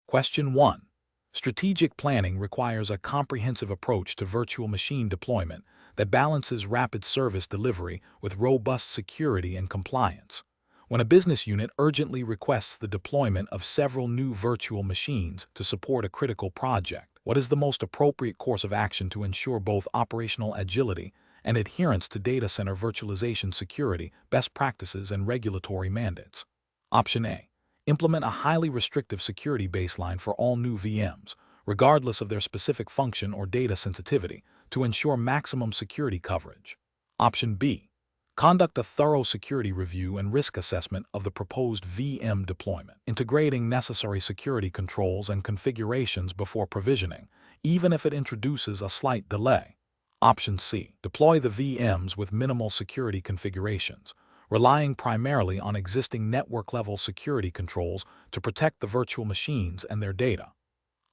Question 1. Strategic planning requires a comprehensive approach to virtual machine deployment that balances rapid service delivery with robust security and compliance. When a business unit urgently requests the deployment of several new virtual machines to support a critical project, what is the most appropriate course of action to ensure both operational agility and adherence to data center virtualization security, best practices, and regulatory mandates? Option A. Implement a highly restrictive security baseline for all new VMs, regardless of their specific function or data sensitivity, to ensure maximum security coverage. Option B. Conduct a thorough security review and risk assessment of the proposed VM deployment, integrating necessary security controls and configurations before provisioning, even if it introduces a slight delay. Option C. Deploy the VMs with minimal security configurations, relying primarily on existing network-level security controls to protect the virtual machines and their data.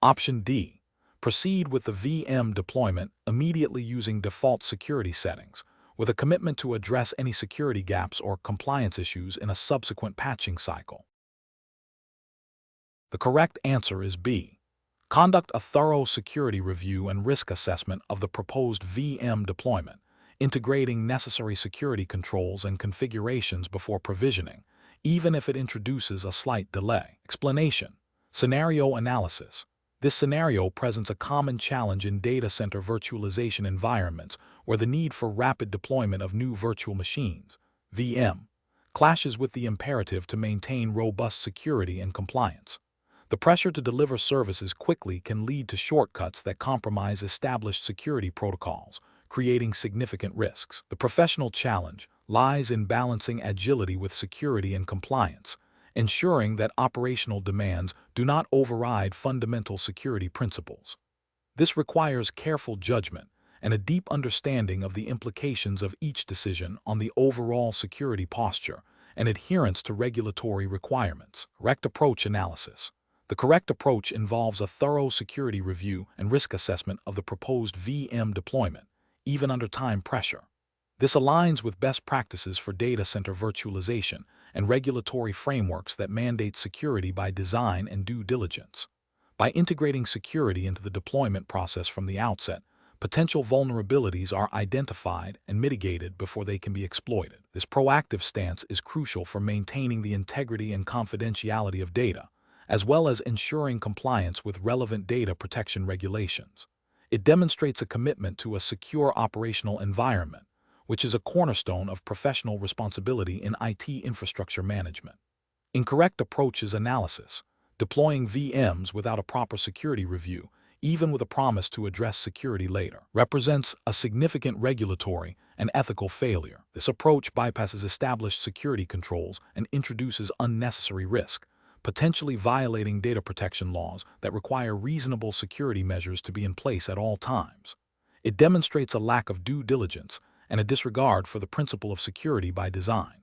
Option D. Proceed with the VM deployment immediately using default security settings, with a commitment to address any security gaps or compliance issues in a subsequent patching cycle. The correct answer is B. Conduct a thorough security review and risk assessment of the proposed VM deployment, integrating necessary security controls and configurations before provisioning, even if it introduces a slight delay. Explanation. Scenario analysis. This scenario presents a common challenge in data center virtualization environments where the need for rapid deployment of new virtual machines, VM, clashes with the imperative to maintain robust security and compliance. The pressure to deliver services quickly can lead to shortcuts that compromise established security protocols, creating significant risks. The professional challenge lies in balancing agility with security and compliance, ensuring that operational demands do not override fundamental security principles. This requires careful judgment and a deep understanding of the implications of each decision on the overall security posture and adherence to regulatory requirements. Correct approach analysis. The correct approach involves a thorough security review and risk assessment of the proposed VM deployment, even under time pressure. This aligns with best practices for data center virtualization and regulatory frameworks that mandate security by design and due diligence. By integrating security into the deployment process from the outset, potential vulnerabilities are identified and mitigated before they can be exploited. This proactive stance is crucial for maintaining the integrity and confidentiality of data, as well as ensuring compliance with relevant data protection regulations. It demonstrates a commitment to a secure operational environment, which is a cornerstone of professional responsibility in IT infrastructure management. Incorrect approaches analysis. Deploying VMs without a proper security review, even with a promise to address security later, represents a significant regulatory and ethical failure. This approach bypasses established security controls and introduces unnecessary risk, potentially violating data protection laws that require reasonable security measures to be in place at all times. It demonstrates a lack of due diligence and a disregard for the principle of security by design.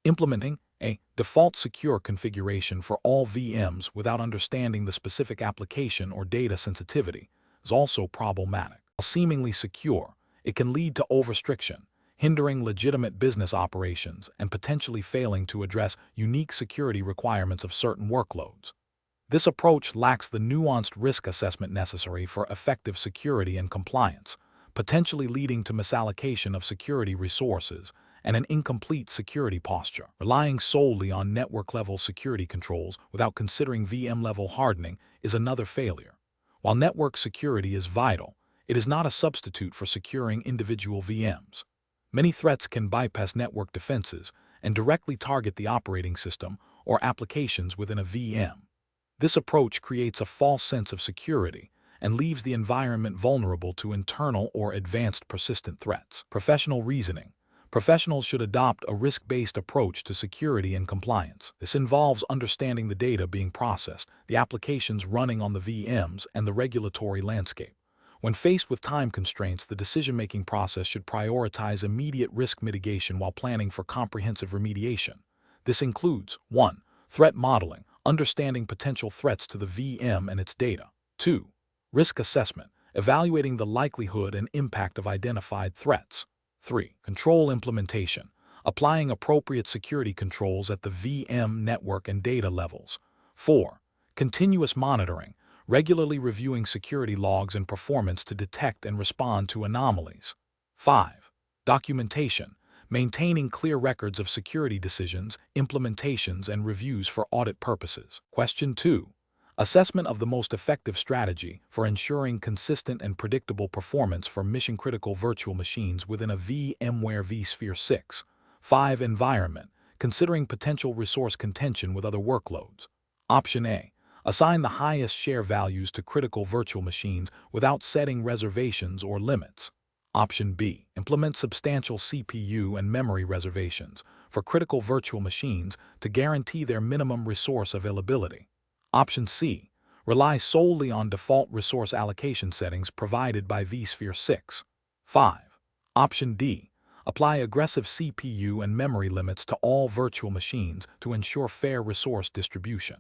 Implementing a default secure configuration for all VMs without understanding the specific application or data sensitivity is also problematic. While seemingly secure, it can lead to overrestriction, hindering legitimate business operations and potentially failing to address unique security requirements of certain workloads. This approach lacks the nuanced risk assessment necessary for effective security and compliance, potentially leading to misallocation of security resources and an incomplete security posture. Relying solely on network-level security controls without considering VM-level hardening is another failure. While network security is vital, it is not a substitute for securing individual VMs. Many threats can bypass network defenses and directly target the operating system or applications within a VM. This approach creates a false sense of security and leaves the environment vulnerable to internal or advanced persistent threats. Professional reasoning. Professionals should adopt a risk-based approach to security and compliance. This involves understanding the data being processed, the applications running on the VMs, and the regulatory landscape. When faced with time constraints, the decision-making process should prioritize immediate risk mitigation while planning for comprehensive remediation. This includes 1. Threat modeling, understanding potential threats to the VM and its data. 2. Risk assessment, evaluating the likelihood and impact of identified threats. 3. Control implementation, applying appropriate security controls at the VM network and data levels. 4. Continuous monitoring, regularly reviewing security logs and performance to detect and respond to anomalies. 5. Documentation, maintaining clear records of security decisions, implementations, and reviews for audit purposes. Question 2. Assessment of the most effective strategy for ensuring consistent and predictable performance for mission-critical virtual machines within a VMware vSphere 6.5 environment, considering potential resource contention with other workloads. Option A. Assign the highest share values to critical virtual machines without setting reservations or limits. Option B. Implement substantial CPU and memory reservations for critical virtual machines to guarantee their minimum resource availability. Option C. Rely solely on default resource allocation settings provided by vSphere 6.5. Option D. Apply aggressive CPU and memory limits to all virtual machines to ensure fair resource distribution.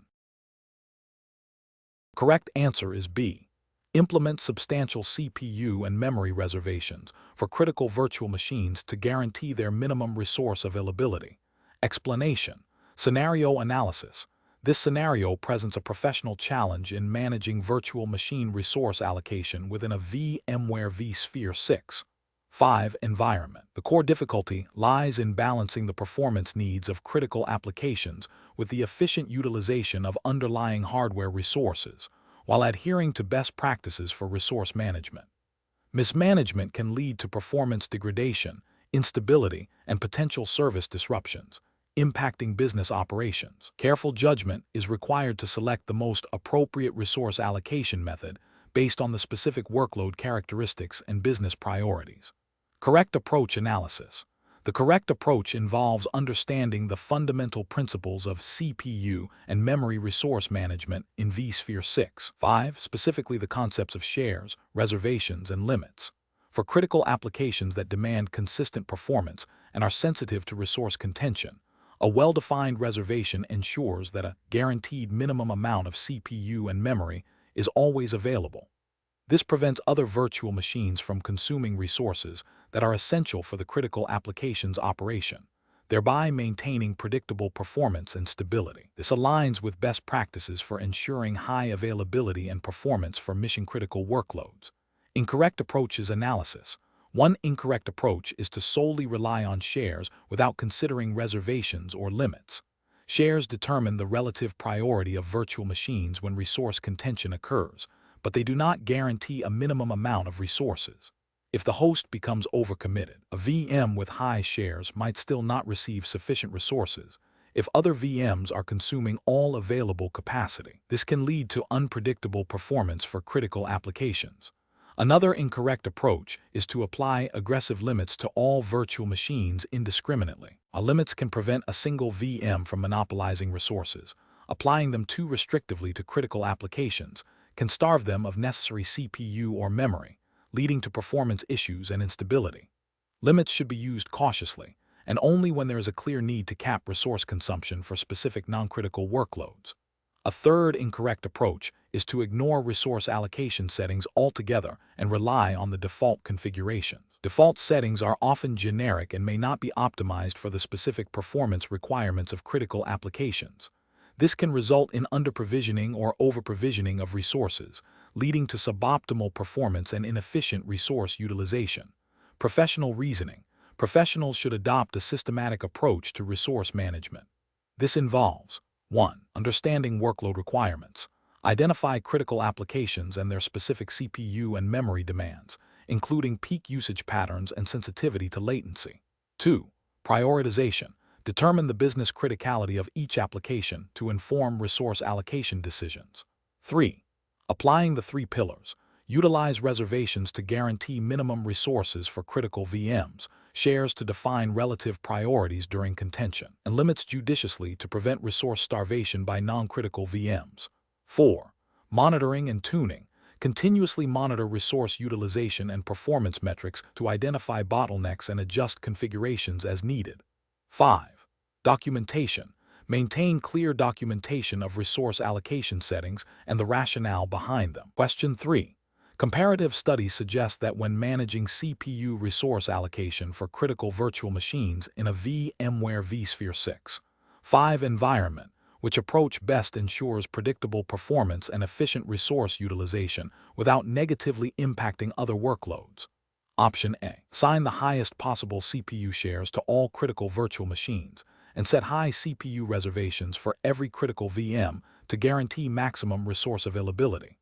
Correct answer is B. Implement substantial CPU and memory reservations for critical virtual machines to guarantee their minimum resource availability. Explanation. Scenario analysis. This scenario presents a professional challenge in managing virtual machine resource allocation within a VMware vSphere 6.5 environment. The core difficulty lies in balancing the performance needs of critical applications with the efficient utilization of underlying hardware resources, while adhering to best practices for resource management. Mismanagement can lead to performance degradation, instability, and potential service disruptions, impacting business operations. Careful judgment is required to select the most appropriate resource allocation method based on the specific workload characteristics and business priorities. Correct approach analysis. The correct approach involves understanding the fundamental principles of CPU and memory resource management in vSphere 6.5, specifically the concepts of shares, reservations, and limits. For critical applications that demand consistent performance and are sensitive to resource contention, a well-defined reservation ensures that a guaranteed minimum amount of CPU and memory is always available. This prevents other virtual machines from consuming resources that are essential for the critical application's operation, thereby maintaining predictable performance and stability. This aligns with best practices for ensuring high availability and performance for mission-critical workloads. Incorrect approaches analysis. One incorrect approach is to solely rely on shares without considering reservations or limits. Shares determine the relative priority of virtual machines when resource contention occurs, but they do not guarantee a minimum amount of resources. If the host becomes overcommitted, a VM with high shares might still not receive sufficient resources if other VMs are consuming all available capacity. This can lead to unpredictable performance for critical applications. Another incorrect approach is to apply aggressive limits to all virtual machines indiscriminately. Limits can prevent a single VM from monopolizing resources. Applying them too restrictively to critical applications can starve them of necessary CPU or memory, leading to performance issues and instability. Limits should be used cautiously, and only when there is a clear need to cap resource consumption for specific non-critical workloads. A third incorrect approach is to ignore resource allocation settings altogether and rely on the default configurations. Default settings are often generic and may not be optimized for the specific performance requirements of critical applications. This can result in under-provisioning or over-provisioning of resources, leading to suboptimal performance and inefficient resource utilization. Professional reasoning. Professionals should adopt a systematic approach to resource management. This involves 1. Understanding workload requirements. Identify critical applications and their specific CPU and memory demands, including peak usage patterns and sensitivity to latency. 2. Prioritization. Determine the business criticality of each application to inform resource allocation decisions. 3. Applying the 3 pillars. Utilize reservations to guarantee minimum resources for critical VMs, shares to define relative priorities during contention, and limits judiciously to prevent resource starvation by non-critical VMs. 4. Monitoring and tuning. Continuously monitor resource utilization and performance metrics to identify bottlenecks and adjust configurations as needed. 5. Documentation. Maintain clear documentation of resource allocation settings and the rationale behind them. Question 3. Comparative studies suggest that when managing CPU resource allocation for critical virtual machines in a VMware vSphere 6.5 environment, which approach best ensures predictable performance and efficient resource utilization without negatively impacting other workloads. Option A. Assign the highest possible CPU shares to all critical virtual machines and set high CPU reservations for every critical VM to guarantee maximum resource availability.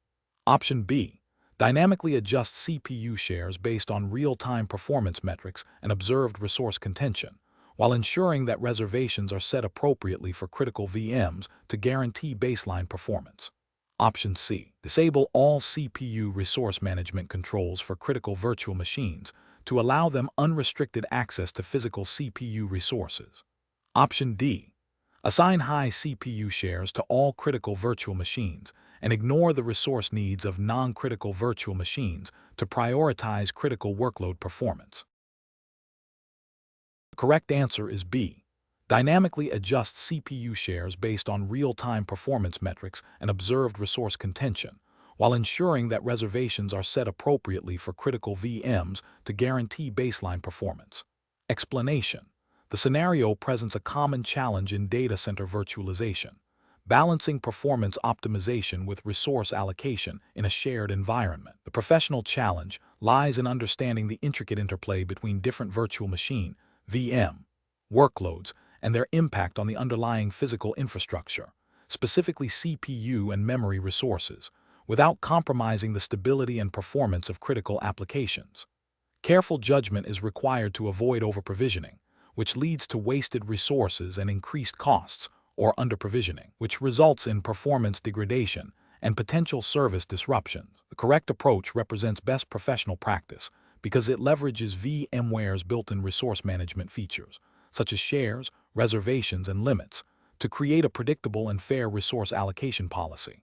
Option B. Dynamically adjust CPU shares based on real-time performance metrics and observed resource contention, while ensuring that reservations are set appropriately for critical VMs to guarantee baseline performance. Option C. Disable all CPU resource management controls for critical virtual machines to allow them unrestricted access to physical CPU resources. Option D. Assign high CPU shares to all critical virtual machines and ignore the resource needs of non-critical virtual machines to prioritize critical workload performance. The correct answer is B. Dynamically adjust CPU shares based on real-time performance metrics and observed resource contention, while ensuring that reservations are set appropriately for critical VMs to guarantee baseline performance. Explanation. The scenario presents a common challenge in data center virtualization, balancing performance optimization with resource allocation in a shared environment. The professional challenge lies in understanding the intricate interplay between different virtual machine (VM) workloads and their impact on the underlying physical infrastructure, specifically CPU and memory resources, without compromising the stability and performance of critical applications. Careful judgment is required to avoid over-provisioning, which leads to wasted resources and increased costs, or under-provisioning, which results in performance degradation and potential service disruptions. The correct approach represents best professional practice because it leverages VMware's built-in resource management features, such as shares, reservations, and limits, to create a predictable and fair resource allocation policy.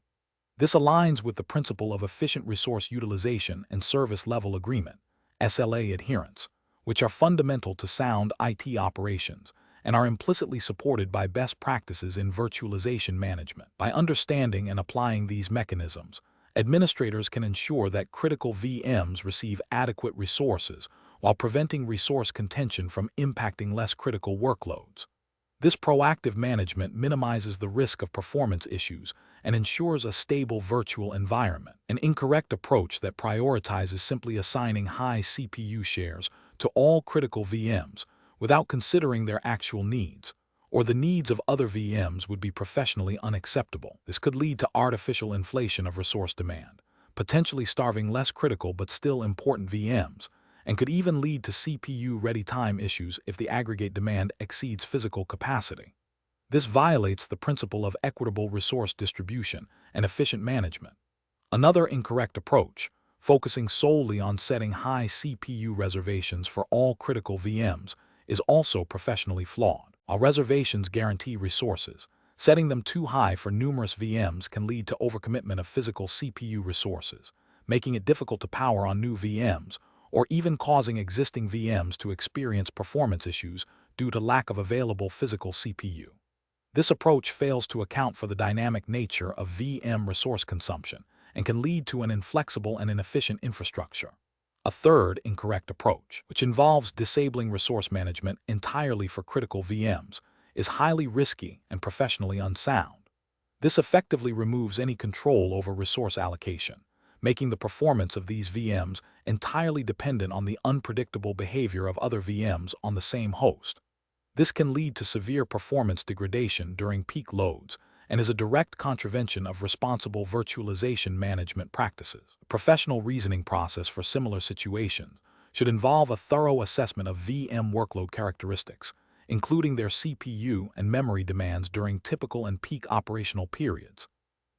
This aligns with the principle of efficient resource utilization and service level agreement (SLA) adherence, which are fundamental to sound IT operations and are implicitly supported by best practices in virtualization management. By understanding and applying these mechanisms, administrators can ensure that critical VMs receive adequate resources while preventing resource contention from impacting less critical workloads. This proactive management minimizes the risk of performance issues and ensures a stable virtual environment. An incorrect approach that prioritizes simply assigning high CPU shares to all critical VMs without considering their actual needs, or the needs of other VMs, would be professionally unacceptable. This could lead to artificial inflation of resource demand, potentially starving less critical but still important VMs, and could even lead to CPU ready time issues if the aggregate demand exceeds physical capacity. This violates the principle of equitable resource distribution and efficient management. Another incorrect approach, focusing solely on setting high CPU reservations for all critical VMs, is also professionally flawed. While reservations guarantee resources, setting them too high for numerous VMs can lead to overcommitment of physical CPU resources, making it difficult to power on new VMs, or even causing existing VMs to experience performance issues due to lack of available physical CPU. This approach fails to account for the dynamic nature of VM resource consumption and can lead to an inflexible and inefficient infrastructure. A third incorrect approach, which involves disabling resource management entirely for critical VMs, is highly risky and professionally unsound. This effectively removes any control over resource allocation, making the performance of these VMs entirely dependent on the unpredictable behavior of other VMs on the same host. This can lead to severe performance degradation during peak loads and is a direct contravention of responsible virtualization management practices. The professional reasoning process for similar situations should involve a thorough assessment of VM workload characteristics, including their CPU and memory demands during typical and peak operational periods.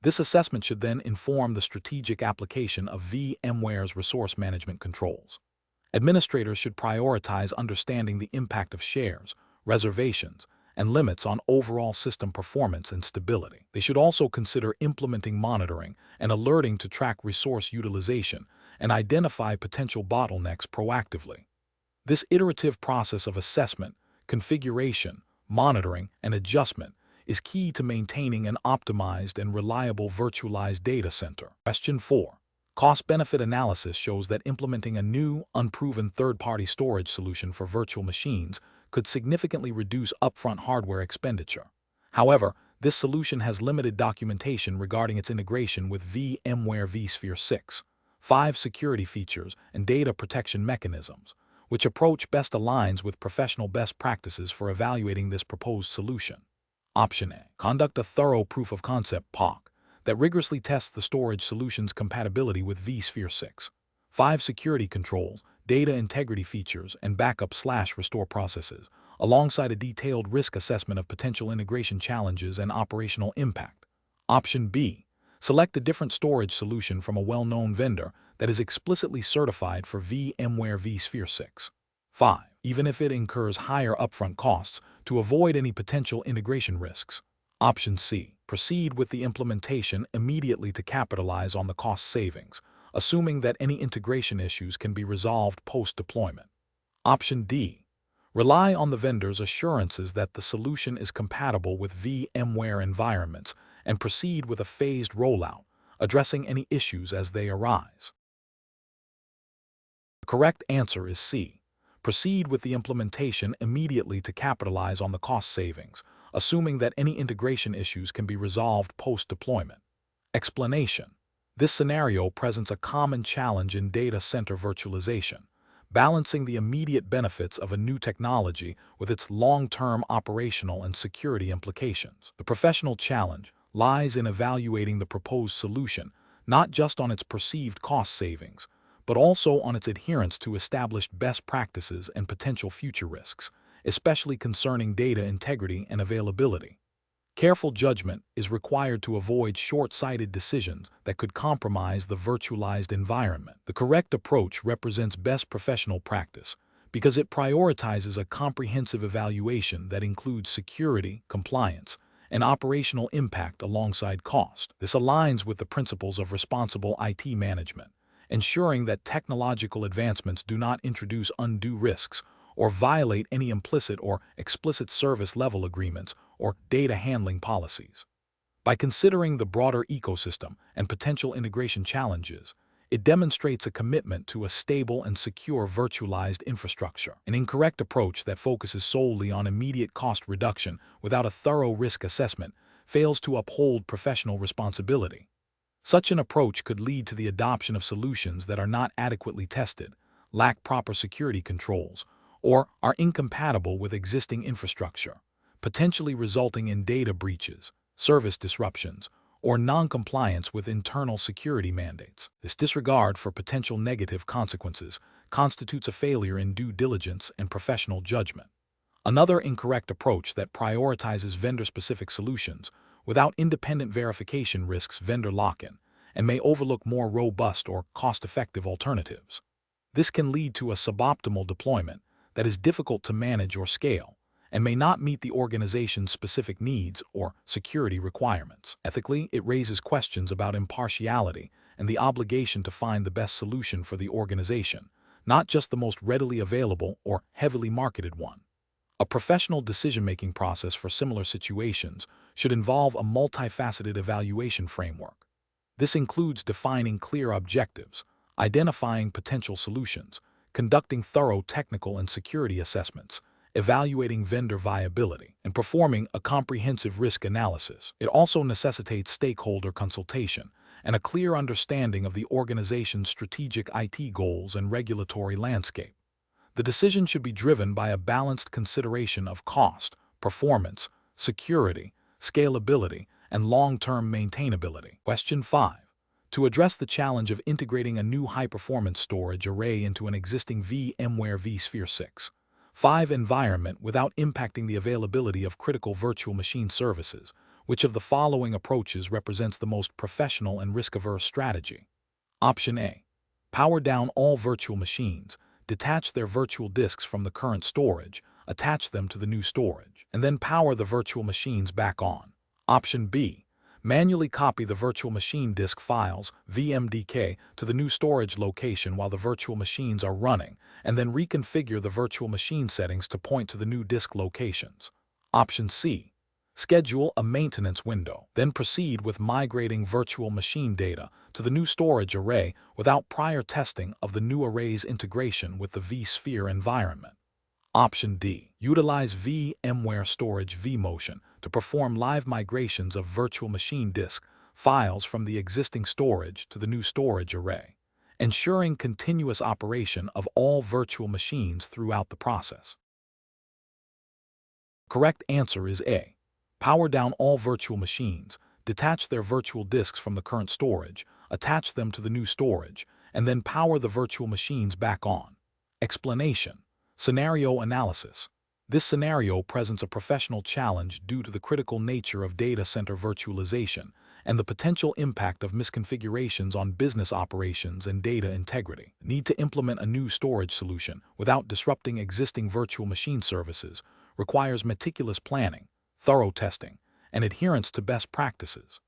This assessment should then inform the strategic application of VMware's resource management controls. Administrators should prioritize understanding the impact of shares, reservations, and limits on overall system performance and stability. They should also consider implementing monitoring and alerting to track resource utilization and identify potential bottlenecks proactively. This iterative process of assessment, configuration, monitoring, and adjustment is key to maintaining an optimized and reliable virtualized data center. Question 4. Cost-benefit analysis shows that implementing a new, unproven third-party storage solution for virtual machines could significantly reduce upfront hardware expenditure. However, This solution has limited documentation regarding its integration with VMware vSphere 6, 5 security features, and data protection mechanisms, which approach best aligns with professional best practices for evaluating this proposed solution. Option A. Conduct a thorough proof of concept (POC) that rigorously tests the storage solution's compatibility with vSphere 6, 5 security controls, data integrity features, and backup/restore processes, alongside a detailed risk assessment of potential integration challenges and operational impact. Option B. Select a different storage solution from a well-known vendor that is explicitly certified for VMware vSphere 6, 5, even if it incurs higher upfront costs, to avoid any potential integration risks. Option C. Proceed with the implementation immediately to capitalize on the cost savings, assuming that any integration issues can be resolved post-deployment. Option D. Rely on the vendor's assurances that the solution is compatible with VMware environments and proceed with a phased rollout, addressing any issues as they arise. The correct answer is C. Proceed with the implementation immediately to capitalize on the cost savings, assuming that any integration issues can be resolved post-deployment. Explanation. This scenario presents a common challenge in data center virtualization, balancing the immediate benefits of a new technology with its long-term operational and security implications. The professional challenge lies in evaluating the proposed solution not just on its perceived cost savings, but also on its adherence to established best practices and potential future risks, especially concerning data integrity and availability. Careful judgment is required to avoid short-sighted decisions that could compromise the virtualized environment. The correct approach represents best professional practice because it prioritizes a comprehensive evaluation that includes security, compliance, and operational impact alongside cost. This aligns with the principles of responsible IT management, ensuring that technological advancements do not introduce undue risks or violate any implicit or explicit service level agreements or data handling policies. By considering the broader ecosystem and potential integration challenges, it demonstrates a commitment to a stable and secure virtualized infrastructure. An incorrect approach that focuses solely on immediate cost reduction without a thorough risk assessment fails to uphold professional responsibility. Such an approach could lead to the adoption of solutions that are not adequately tested, lack proper security controls, or are incompatible with existing infrastructure, potentially resulting in data breaches, service disruptions, or non-compliance with internal security mandates. This disregard for potential negative consequences constitutes a failure in due diligence and professional judgment. Another incorrect approach that prioritizes vendor-specific solutions without independent verification risks vendor lock-in and may overlook more robust or cost-effective alternatives. This can lead to a suboptimal deployment that is difficult to manage or scale, and may not meet the organization's specific needs or security requirements. Ethically, it raises questions about impartiality and the obligation to find the best solution for the organization, not just the most readily available or heavily marketed one. A professional decision-making process for similar situations should involve a multifaceted evaluation framework. This includes defining clear objectives, identifying potential solutions, conducting thorough technical and security assessments, evaluating vendor viability, and performing a comprehensive risk analysis. It also necessitates stakeholder consultation and a clear understanding of the organization's strategic IT goals and regulatory landscape. The decision should be driven by a balanced consideration of cost, performance, security, scalability, and long-term maintainability. Question 5. To address the challenge of integrating a new high-performance storage array into an existing VMware vSphere 6, 5 environment without impacting the availability of critical virtual machine services, which of the following approaches represents the most professional and risk-averse strategy? Option A. Power down all virtual machines, detach their virtual disks from the current storage, attach them to the new storage, and then power the virtual machines back on. Option B. Manually copy the virtual machine disk files, VMDK, to the new storage location while the virtual machines are running, and then reconfigure the virtual machine settings to point to the new disk locations. Option C. Schedule a maintenance window, then proceed with migrating virtual machine data to the new storage array without prior testing of the new array's integration with the vSphere environment. Option D. Utilize VMware Storage vMotion to perform live migrations of virtual machine disk files from the existing storage to the new storage array, ensuring continuous operation of all virtual machines throughout the process. Correct answer is A. Power down all virtual machines, detach their virtual disks from the current storage, attach them to the new storage, and then power the virtual machines back on. Explanation. Scenario analysis. This scenario presents a professional challenge due to the critical nature of data center virtualization and the potential impact of misconfigurations on business operations and data integrity. Need to implement a new storage solution without disrupting existing virtual machine services requires meticulous planning, thorough testing, and adherence to best practices.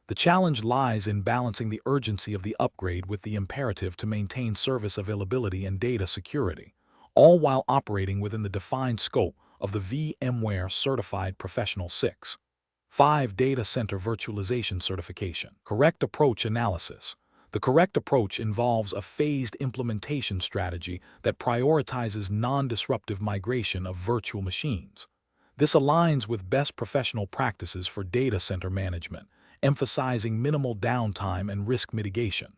The challenge lies in balancing the urgency of the upgrade with the imperative to maintain service availability and data security, all while operating within the defined scope of the VMware Certified Professional 6.5 Data Center Virtualization Certification. Correct approach analysis. The correct approach involves a phased implementation strategy that prioritizes non-disruptive migration of virtual machines. This aligns with best professional practices for data center management, emphasizing minimal downtime and risk mitigation.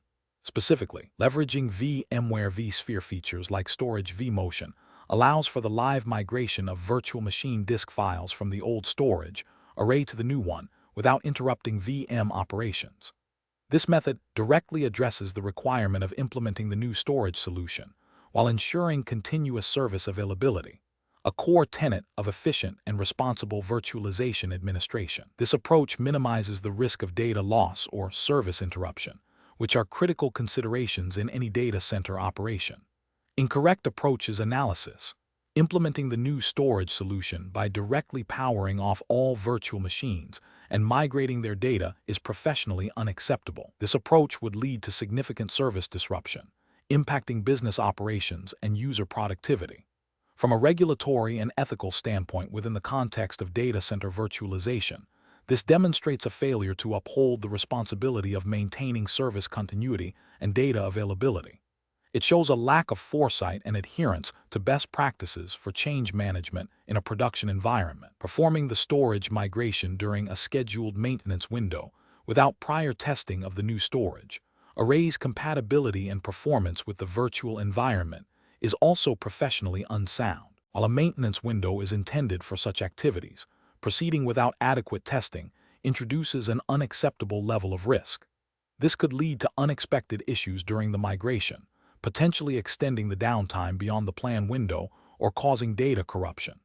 Specifically, leveraging VMware vSphere features like Storage vMotion allows for the live migration of virtual machine disk files from the old storage array to the new one without interrupting VM operations. This method directly addresses the requirement of implementing the new storage solution while ensuring continuous service availability, a core tenet of efficient and responsible virtualization administration. This approach minimizes the risk of data loss or service interruption, which are critical considerations in any data center operation. Incorrect approaches analysis. Implementing the new storage solution by directly powering off all virtual machines and migrating their data is professionally unacceptable. This approach would lead to significant service disruption, impacting business operations and user productivity. From a regulatory and ethical standpoint within the context of data center virtualization, this demonstrates a failure to uphold the responsibility of maintaining service continuity and data availability. It shows a lack of foresight and adherence to best practices for change management in a production environment. Performing the storage migration during a scheduled maintenance window without prior testing of the new storage array's compatibility and performance with the virtual environment is also professionally unsound. While a maintenance window is intended for such activities, proceeding without adequate testing introduces an unacceptable level of risk. This could lead to unexpected issues during the migration, potentially extending the downtime beyond the planned window or causing data corruption.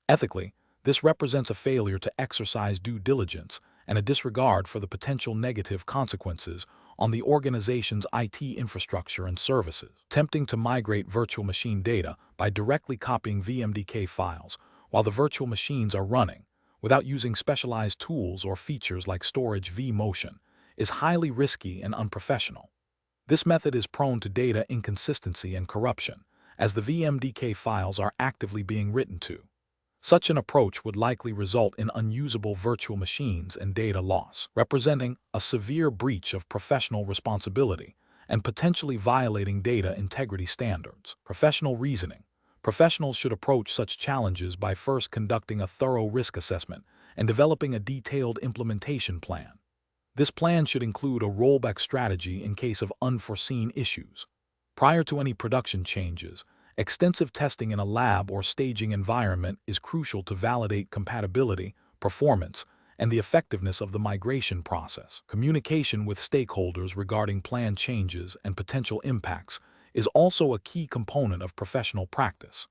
Ethically, this represents a failure to exercise due diligence and a disregard for the potential negative consequences on the organization's IT infrastructure and services. Attempting to migrate virtual machine data by directly copying VMDK files while the virtual machines are running, without using specialized tools or features like Storage vMotion, is highly risky and unprofessional. This method is prone to data inconsistency and corruption, as the VMDK files are actively being written to. Such an approach would likely result in unusable virtual machines and data loss, representing a severe breach of professional responsibility and potentially violating data integrity standards. Professional reasoning. Professionals should approach such challenges by first conducting a thorough risk assessment and developing a detailed implementation plan. This plan should include a rollback strategy in case of unforeseen issues. Prior to any production changes, extensive testing in a lab or staging environment is crucial to validate compatibility, performance, and the effectiveness of the migration process. Communication with stakeholders regarding planned changes and potential impacts is also a key component of professional practice.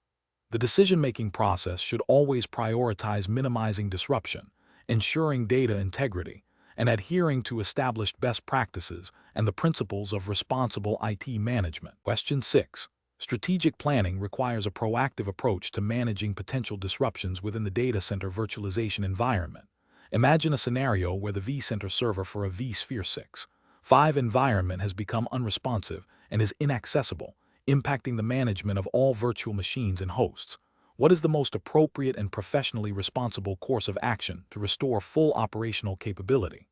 The decision-making process should always prioritize minimizing disruption, ensuring data integrity, and adhering to established best practices and the principles of responsible IT management. Question 6. Strategic planning requires a proactive approach to managing potential disruptions within the data center virtualization environment. Imagine a scenario where the vCenter server for a vSphere 6.5 environment has become unresponsive and is inaccessible, impacting the management of all virtual machines and hosts. What is the most appropriate and professionally responsible course of action to restore full operational capability?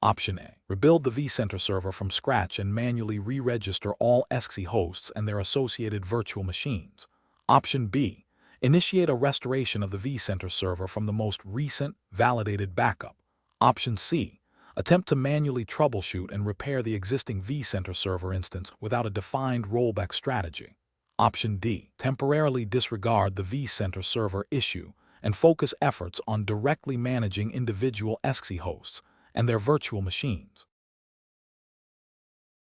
Option A. Rebuild the vCenter server from scratch and manually re-register all XC hosts and their associated virtual machines. Option B. Initiate a restoration of the vCenter server from the most recent, validated backup. Option C. Attempt to manually troubleshoot and repair the existing vCenter server instance without a defined rollback strategy. Option D. Temporarily disregard the vCenter server issue and focus efforts on directly managing individual XE hosts and their virtual machines.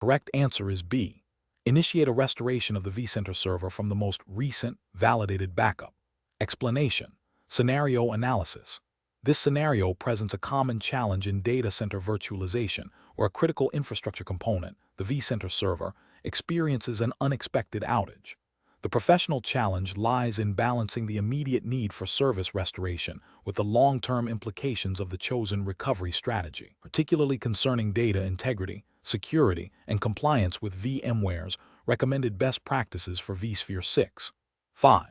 Correct answer is B. Initiate a restoration of the vCenter server from the most recent, validated backup. Explanation: scenario analysis. This scenario presents a common challenge in data center virtualization, where a critical infrastructure component, the vCenter server, experiences an unexpected outage. The professional challenge lies in balancing the immediate need for service restoration with the long-term implications of the chosen recovery strategy, particularly concerning data integrity, security, and compliance with VMware's recommended best practices for vSphere 6. 5.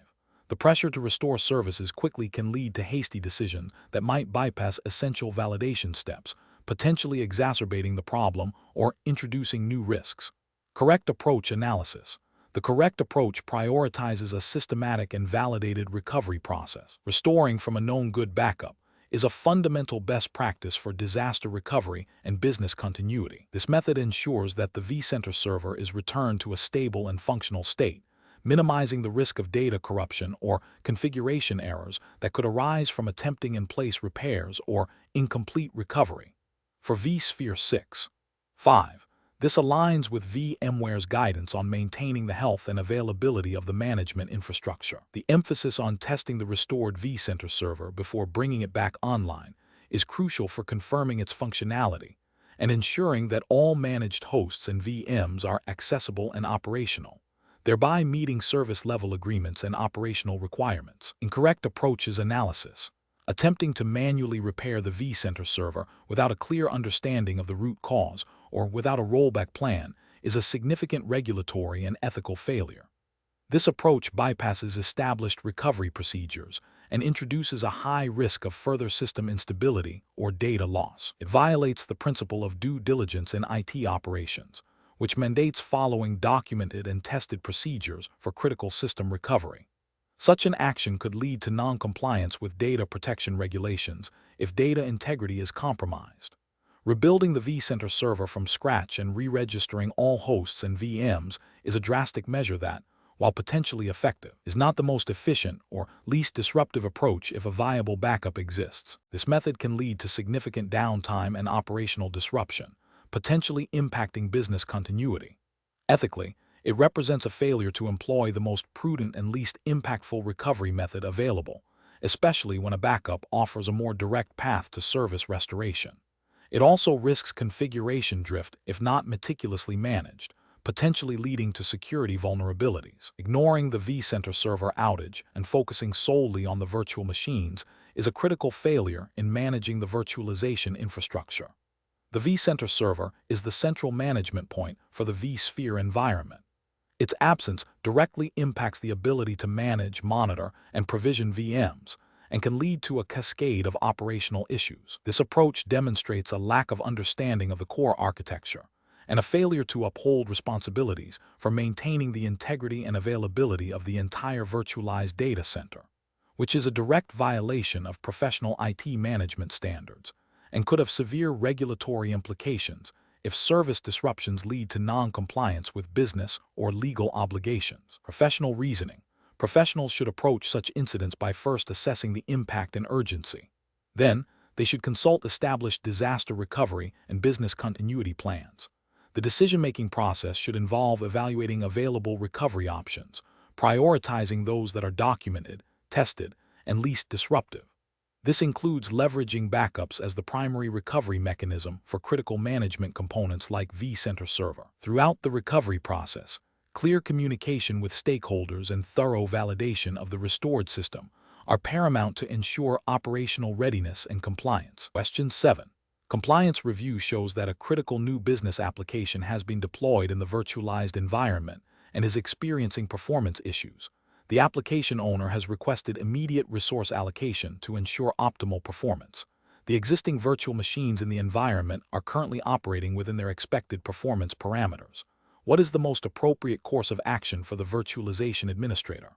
The pressure to restore services quickly can lead to hasty decisions that might bypass essential validation steps, potentially exacerbating the problem or introducing new risks. Correct approach analysis. The correct approach prioritizes a systematic and validated recovery process. Restoring from a known good backup is a fundamental best practice for disaster recovery and business continuity. This method ensures that the vCenter server is returned to a stable and functional state, minimizing the risk of data corruption or configuration errors that could arise from attempting in place repairs or incomplete recovery. For vSphere 6. 5. This aligns with VMware's guidance on maintaining the health and availability of the management infrastructure. The emphasis on testing the restored vCenter server before bringing it back online is crucial for confirming its functionality and ensuring that all managed hosts and VMs are accessible and operational, thereby meeting service-level agreements and operational requirements. Incorrect approaches analysis. Attempting to manually repair the vCenter server without a clear understanding of the root cause or without a rollback plan is a significant regulatory and ethical failure. This approach bypasses established recovery procedures and introduces a high risk of further system instability or data loss. It violates the principle of due diligence in IT operations, which mandates following documented and tested procedures for critical system recovery. Such an action could lead to non-compliance with data protection regulations if data integrity is compromised. Rebuilding the vCenter server from scratch and re-registering all hosts and VMs is a drastic measure that, while potentially effective, is not the most efficient or least disruptive approach if a viable backup exists. This method can lead to significant downtime and operational disruption, potentially impacting business continuity. Ethically, it represents a failure to employ the most prudent and least impactful recovery method available, especially when a backup offers a more direct path to service restoration. It also risks configuration drift if not meticulously managed, potentially leading to security vulnerabilities. Ignoring the vCenter server outage and focusing solely on the virtual machines is a critical failure in managing the virtualization infrastructure. The vCenter server is the central management point for the vSphere environment. Its absence directly impacts the ability to manage, monitor, and provision VMs, and can lead to a cascade of operational issues. This approach demonstrates a lack of understanding of the core architecture and a failure to uphold responsibilities for maintaining the integrity and availability of the entire virtualized data center, which is a direct violation of professional IT management standards and could have severe regulatory implications if service disruptions lead to non-compliance with business or legal obligations. Professional reasoning. Professionals should approach such incidents by first assessing the impact and urgency. Then, they should consult established disaster recovery and business continuity plans. The decision-making process should involve evaluating available recovery options, prioritizing those that are documented, tested, and least disruptive. This includes leveraging backups as the primary recovery mechanism for critical management components like vCenter server. Throughout the recovery process, clear communication with stakeholders and thorough validation of the restored system are paramount to ensure operational readiness and compliance. Question 7. Compliance review shows that a critical new business application has been deployed in the virtualized environment and is experiencing performance issues. The application owner has requested immediate resource allocation to ensure optimal performance. The existing virtual machines in the environment are currently operating within their expected performance parameters. What is the most appropriate course of action for the virtualization administrator?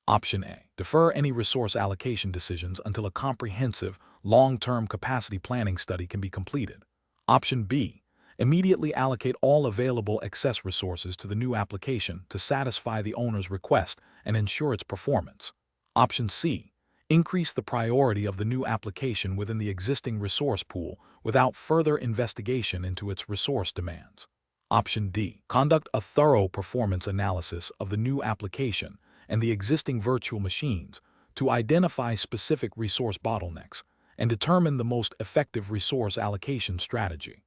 Option A. Defer any resource allocation decisions until a comprehensive, long-term capacity planning study can be completed. Option B. Immediately allocate all available excess resources to the new application to satisfy the owner's request and ensure its performance. Option C. Increase the priority of the new application within the existing resource pool without further investigation into its resource demands. Option D. Conduct a thorough performance analysis of the new application and the existing virtual machines to identify specific resource bottlenecks and determine the most effective resource allocation strategy.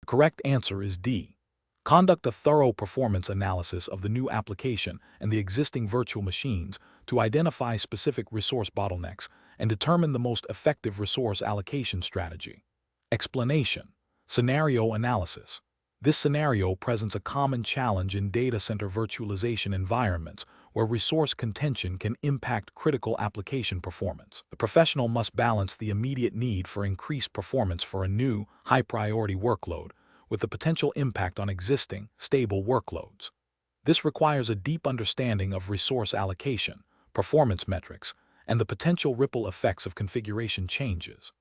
The correct answer is D. Conduct a thorough performance analysis of the new application and the existing virtual machines to identify specific resource bottlenecks and determine the most effective resource allocation strategy. Explanation. Scenario analysis. This scenario presents a common challenge in data center virtualization environments where resource contention can impact critical application performance. The professional must balance the immediate need for increased performance for a new, high-priority workload with the potential impact on existing, stable workloads. This requires a deep understanding of resource allocation, performance metrics, and the potential ripple effects of configuration changes.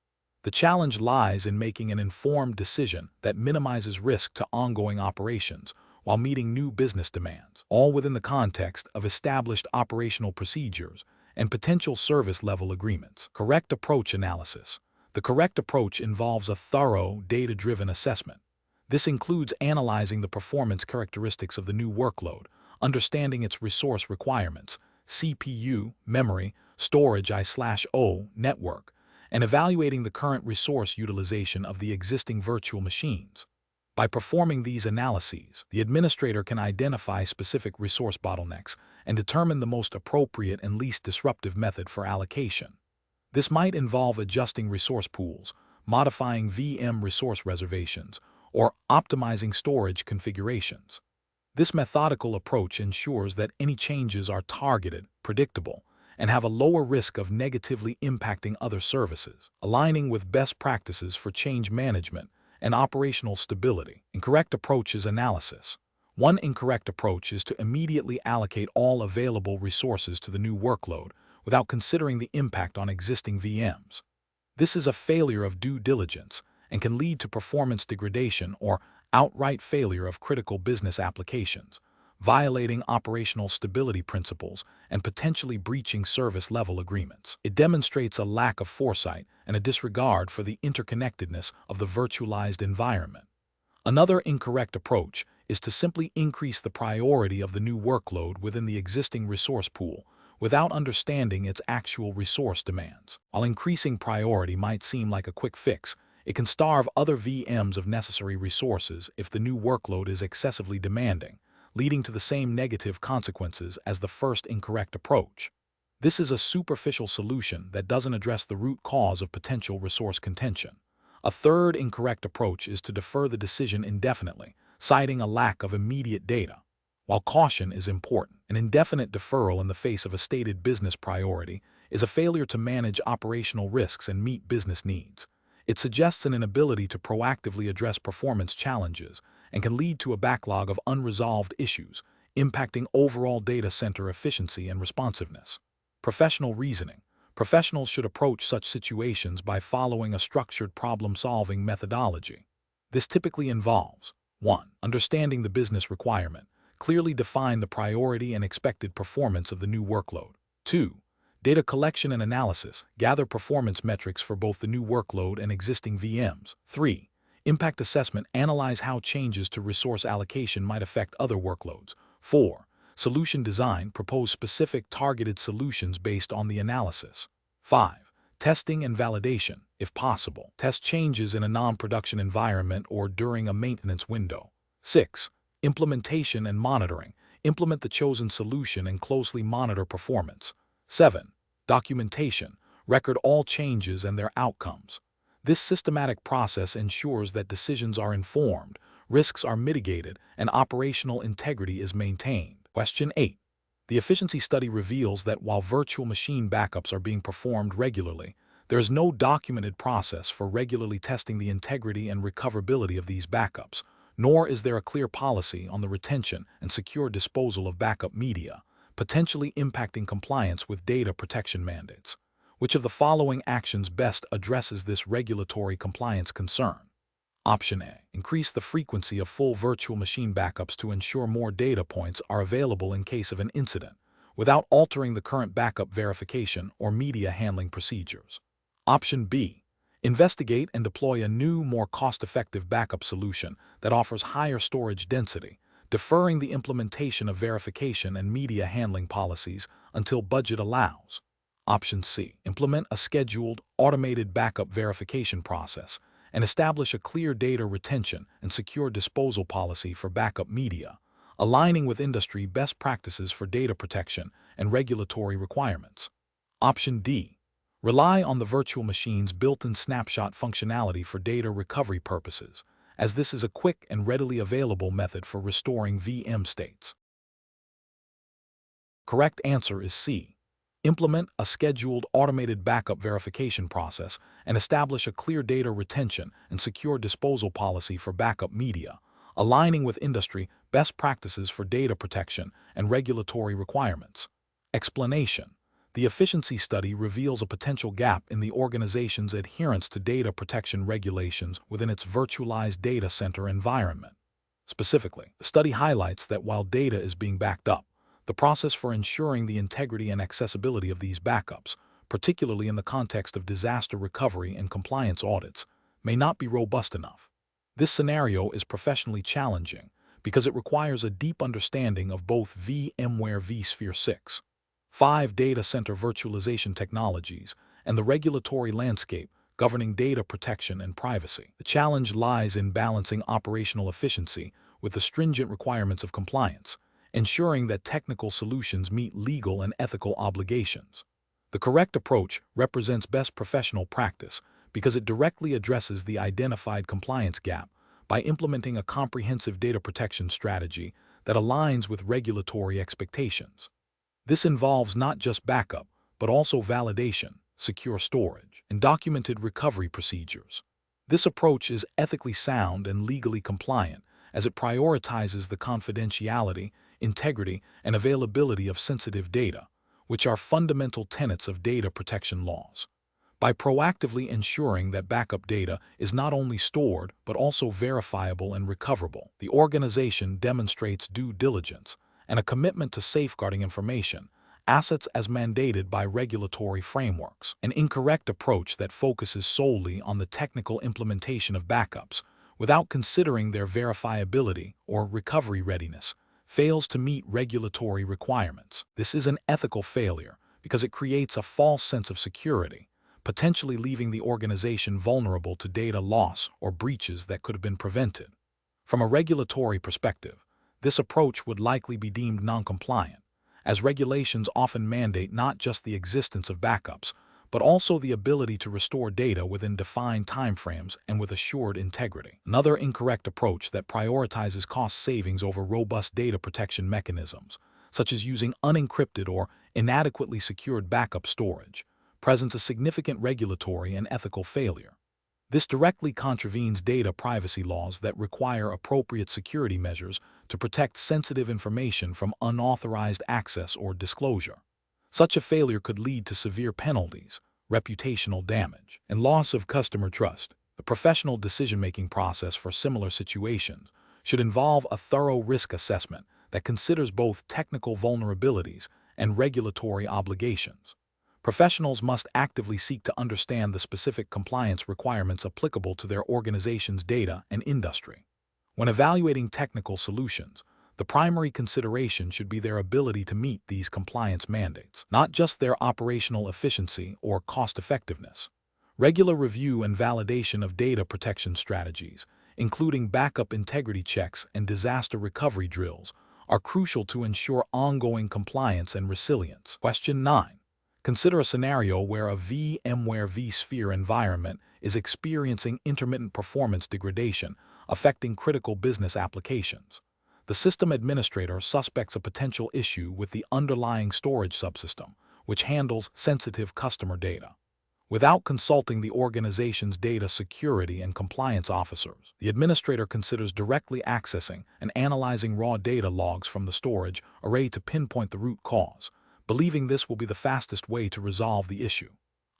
The challenge lies in making an informed decision that minimizes risk to ongoing operations while meeting new business demands, all within the context of established operational procedures and potential service-level agreements. Correct approach analysis. The correct approach involves a thorough, data-driven assessment. This includes analyzing the performance characteristics of the new workload, understanding its resource requirements, CPU, memory, storage I/O, network, and evaluating the current resource utilization of the existing virtual machines. By performing these analyses, the administrator can identify specific resource bottlenecks and determine the most appropriate and least disruptive method for allocation. This might involve adjusting resource pools, modifying VM resource reservations, or optimizing storage configurations. This methodical approach ensures that any changes are targeted, predictable, and have a lower risk of negatively impacting other services, aligning with best practices for change management and operational stability. Incorrect approach is analysis. One incorrect approach is to immediately allocate all available resources to the new workload without considering the impact on existing VMs. This is a failure of due diligence and can lead to performance degradation or outright failure of critical business applications, violating operational stability principles and potentially breaching service-level agreements. It demonstrates a lack of foresight and a disregard for the interconnectedness of the virtualized environment. Another incorrect approach is to simply increase the priority of the new workload within the existing resource pool without understanding its actual resource demands. While increasing priority might seem like a quick fix, it can starve other VMs of necessary resources if the new workload is excessively demanding, leading to the same negative consequences as the first incorrect approach. This is a superficial solution that doesn't address the root cause of potential resource contention. A third incorrect approach is to defer the decision indefinitely, citing a lack of immediate data. While caution is important, an indefinite deferral in the face of a stated business priority is a failure to manage operational risks and meet business needs. It suggests an inability to proactively address performance challenges and can lead to a backlog of unresolved issues, impacting overall data center efficiency and responsiveness. Professional reasoning. Professionals should approach such situations by following a structured problem-solving methodology. This typically involves 1. Understanding the business requirement. Clearly define the priority and expected performance of the new workload. 2. Data collection and analysis. Gather performance metrics for both the new workload and existing VMs. 3. Impact assessment. Analyze how changes to resource allocation might affect other workloads. 4. Solution design. Propose specific targeted solutions based on the analysis. 5. Testing and validation. If possible, test changes in a non-production environment or during a maintenance window. 6. Implementation and monitoring. Implement the chosen solution and closely monitor performance. 7. Documentation. Record all changes and their outcomes. This systematic process ensures that decisions are informed, risks are mitigated, and operational integrity is maintained. Question 8. The efficiency study reveals that while virtual machine backups are being performed regularly, there is no documented process for regularly testing the integrity and recoverability of these backups, nor is there a clear policy on the retention and secure disposal of backup media, potentially impacting compliance with data protection mandates. Which of the following actions best addresses this regulatory compliance concern? Option A. Increase the frequency of full virtual machine backups to ensure more data points are available in case of an incident, without altering the current backup verification or media handling procedures. Option B. Investigate and deploy a new, more cost-effective backup solution that offers higher storage density, deferring the implementation of verification and media handling policies until budget allows. Option C. Implement a scheduled, automated backup verification process and establish a clear data retention and secure disposal policy for backup media, aligning with industry best practices for data protection and regulatory requirements. Option D. Rely on the virtual machine's built-in snapshot functionality for data recovery purposes, as this is a quick and readily available method for restoring VM states. Correct answer is C. Implement a scheduled automated backup verification process and establish a clear data retention and secure disposal policy for backup media, aligning with industry best practices for data protection and regulatory requirements. Explanation: the efficiency study reveals a potential gap in the organization's adherence to data protection regulations within its virtualized data center environment. Specifically, the study highlights that while data is being backed up, the process for ensuring the integrity and accessibility of these backups, particularly in the context of disaster recovery and compliance audits, may not be robust enough. This scenario is professionally challenging because it requires a deep understanding of both VMware vSphere 6, 5 data center virtualization technologies, and the regulatory landscape governing data protection and privacy. The challenge lies in balancing operational efficiency with the stringent requirements of compliance, ensuring that technical solutions meet legal and ethical obligations. The correct approach represents best professional practice because it directly addresses the identified compliance gap by implementing a comprehensive data protection strategy that aligns with regulatory expectations. This involves not just backup, but also validation, secure storage, and documented recovery procedures. This approach is ethically sound and legally compliant as it prioritizes the confidentiality, integrity, and availability of sensitive data, which are fundamental tenets of data protection laws. By proactively ensuring that backup data is not only stored but also verifiable and recoverable, the organization demonstrates due diligence and a commitment to safeguarding information, assets as mandated by regulatory frameworks. An incorrect approach that focuses solely on the technical implementation of backups without considering their verifiability or recovery readiness fails to meet regulatory requirements. This is an ethical failure because it creates a false sense of security, potentially leaving the organization vulnerable to data loss or breaches that could have been prevented. From a regulatory perspective, this approach would likely be deemed non-compliant, as regulations often mandate not just the existence of backups, but also the ability to restore data within defined timeframes and with assured integrity. Another incorrect approach that prioritizes cost savings over robust data protection mechanisms, such as using unencrypted or inadequately secured backup storage, presents a significant regulatory and ethical failure. This directly contravenes data privacy laws that require appropriate security measures to protect sensitive information from unauthorized access or disclosure. Such a failure could lead to severe penalties, reputational damage, and loss of customer trust. The professional decision-making process for similar situations should involve a thorough risk assessment that considers both technical vulnerabilities and regulatory obligations. Professionals must actively seek to understand the specific compliance requirements applicable to their organization's data and industry. When evaluating technical solutions, the primary consideration should be their ability to meet these compliance mandates, not just their operational efficiency or cost-effectiveness. Regular review and validation of data protection strategies, including backup integrity checks and disaster recovery drills, are crucial to ensure ongoing compliance and resilience. Question 9. Consider a scenario where a VMware vSphere environment is experiencing intermittent performance degradation, affecting critical business applications. The system administrator suspects a potential issue with the underlying storage subsystem, which handles sensitive customer data. without consulting the organization's data security and compliance officers. The administrator considers directly accessing and analyzing raw data logs from the storage array to pinpoint the root cause, believing this will be the fastest way to resolve the issue.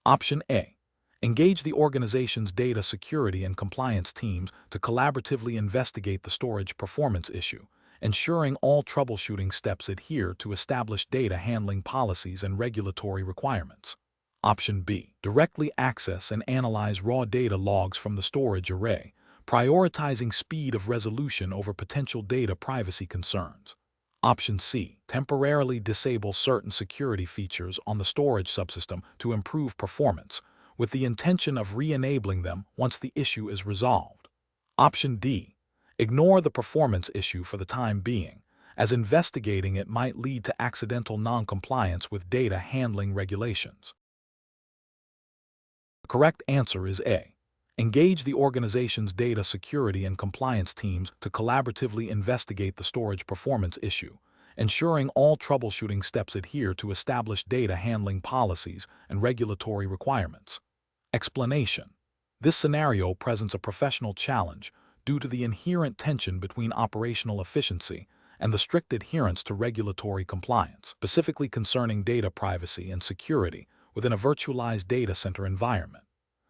Option A. Engage the organization's data security and compliance teams to collaboratively investigate the storage performance issue, ensuring all troubleshooting steps adhere to established data handling policies and regulatory requirements. Option B. Directly access and analyze raw data logs from the storage array, prioritizing speed of resolution over potential data privacy concerns. Option C. Temporarily disable certain security features on the storage subsystem to improve performance, with the intention of re-enabling them once the issue is resolved. Option D. Ignore the performance issue for the time being, as investigating it might lead to accidental non-compliance with data handling regulations. The correct answer is A. Engage the organization's data security and compliance teams to collaboratively investigate the storage performance issue, ensuring all troubleshooting steps adhere to established data handling policies and regulatory requirements. Explanation: this scenario presents a professional challenge due to the inherent tension between operational efficiency and the strict adherence to regulatory compliance, specifically concerning data privacy and security within a virtualized data center environment.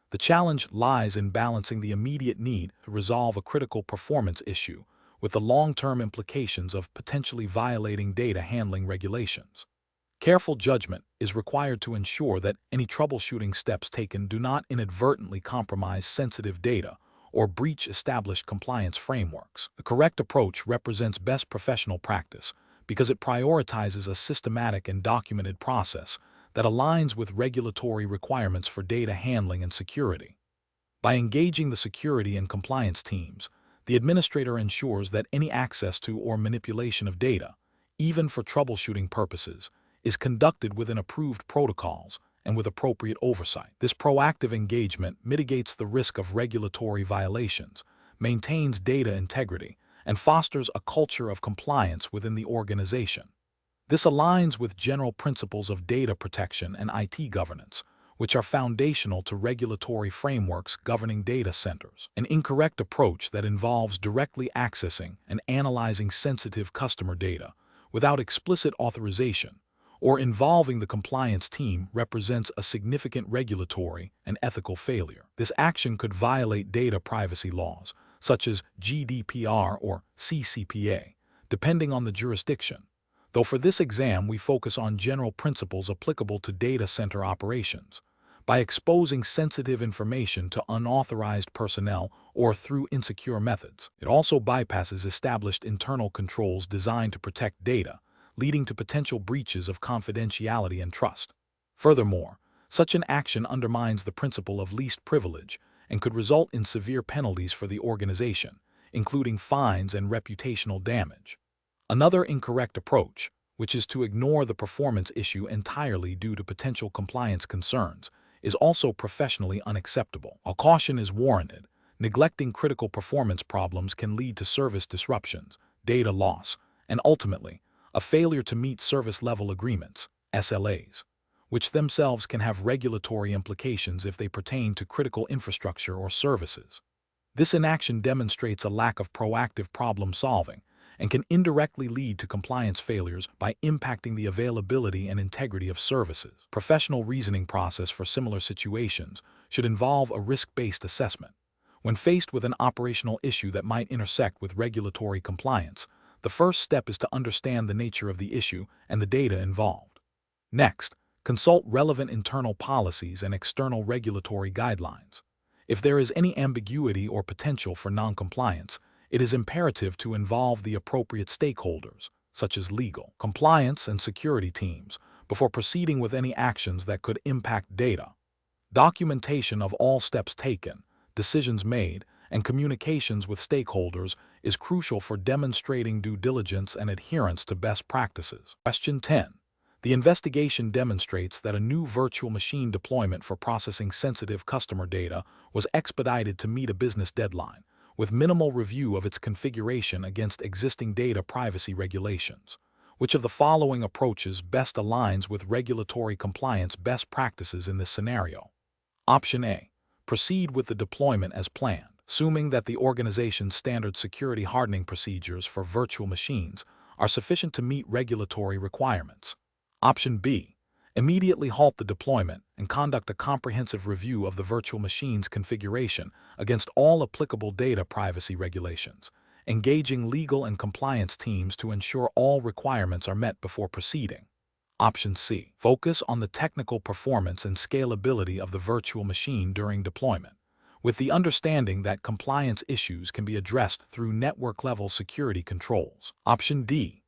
The challenge lies in balancing the immediate need to resolve a critical performance issue with the long-term implications of potentially violating data handling regulations. Careful judgment is required to ensure that any troubleshooting steps taken do not inadvertently compromise sensitive data or breach established compliance frameworks. The correct approach represents best professional practice because it prioritizes a systematic and documented process that aligns with regulatory requirements for data handling and security. By engaging the security and compliance teams, the administrator ensures that any access to or manipulation of data, even for troubleshooting purposes, is conducted within approved protocols and with appropriate oversight. This proactive engagement mitigates the risk of regulatory violations, maintains data integrity, and fosters a culture of compliance within the organization. This aligns with general principles of data protection and IT governance, which are foundational to regulatory frameworks governing data centers. An incorrect approach that involves directly accessing and analyzing sensitive customer data without explicit authorization or involving the compliance team represents a significant regulatory and ethical failure. This action could violate data privacy laws, such as GDPR or CCPA, depending on the jurisdiction, though for this exam we focus on general principles applicable to data center operations. By exposing sensitive information to unauthorized personnel or through insecure methods, it also bypasses established internal controls designed to protect data, leading to potential breaches of confidentiality and trust. Furthermore, such an action undermines the principle of least privilege and could result in severe penalties for the organization, including fines and reputational damage. Another incorrect approach, which is to ignore the performance issue entirely due to potential compliance concerns, is also professionally unacceptable. A caution is warranted. Neglecting critical performance problems can lead to service disruptions, data loss, and ultimately, a failure to meet service-level agreements, SLAs, which themselves can have regulatory implications if they pertain to critical infrastructure or services. This inaction demonstrates a lack of proactive problem-solving and can indirectly lead to compliance failures by impacting the availability and integrity of services. Professional reasoning process for similar situations should involve a risk-based assessment. When faced with an operational issue that might intersect with regulatory compliance, the first step is to understand the nature of the issue and the data involved. Next, consult relevant internal policies and external regulatory guidelines. If there is any ambiguity or potential for non-compliance, it is imperative to involve the appropriate stakeholders, such as legal, compliance, and security teams, before proceeding with any actions that could impact data. Documentation of all steps taken, decisions made, and communications with stakeholders is crucial for demonstrating due diligence and adherence to best practices. Question 10. The investigation demonstrates that a new virtual machine deployment for processing sensitive customer data was expedited to meet a business deadline, with minimal review of its configuration against existing data privacy regulations. Which of the following approaches best aligns with regulatory compliance best practices in this scenario? Option A. Proceed with the deployment as planned, assuming that the organization's standard security hardening procedures for virtual machines are sufficient to meet regulatory requirements. Option B. Immediately halt the deployment and conduct a comprehensive review of the virtual machine's configuration against all applicable data privacy regulations, engaging legal and compliance teams to ensure all requirements are met before proceeding. Option C. Focus on the technical performance and scalability of the virtual machine during deployment, with the understanding that compliance issues can be addressed through network-level security controls. Option D.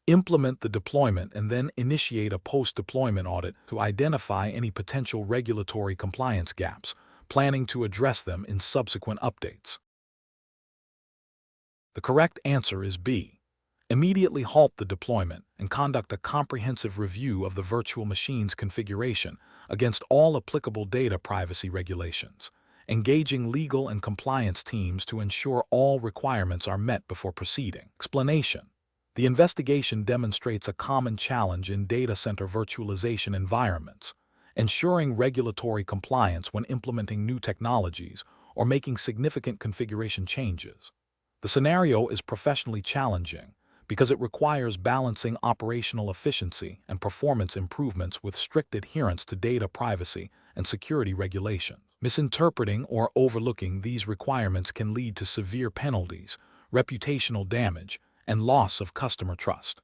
Implement the deployment and then initiate a post-deployment audit to identify any potential regulatory compliance gaps, planning to address them in subsequent updates. The correct answer is B. Immediately halt the deployment and conduct a comprehensive review of the virtual machine's configuration against all applicable data privacy regulations, engaging legal and compliance teams to ensure all requirements are met before proceeding. Explanation. The investigation demonstrates a common challenge in data center virtualization environments, ensuring regulatory compliance when implementing new technologies or making significant configuration changes. The scenario is professionally challenging because it requires balancing operational efficiency and performance improvements with strict adherence to data privacy and security regulations. Misinterpreting or overlooking these requirements can lead to severe penalties, reputational damage, and loss of customer trust.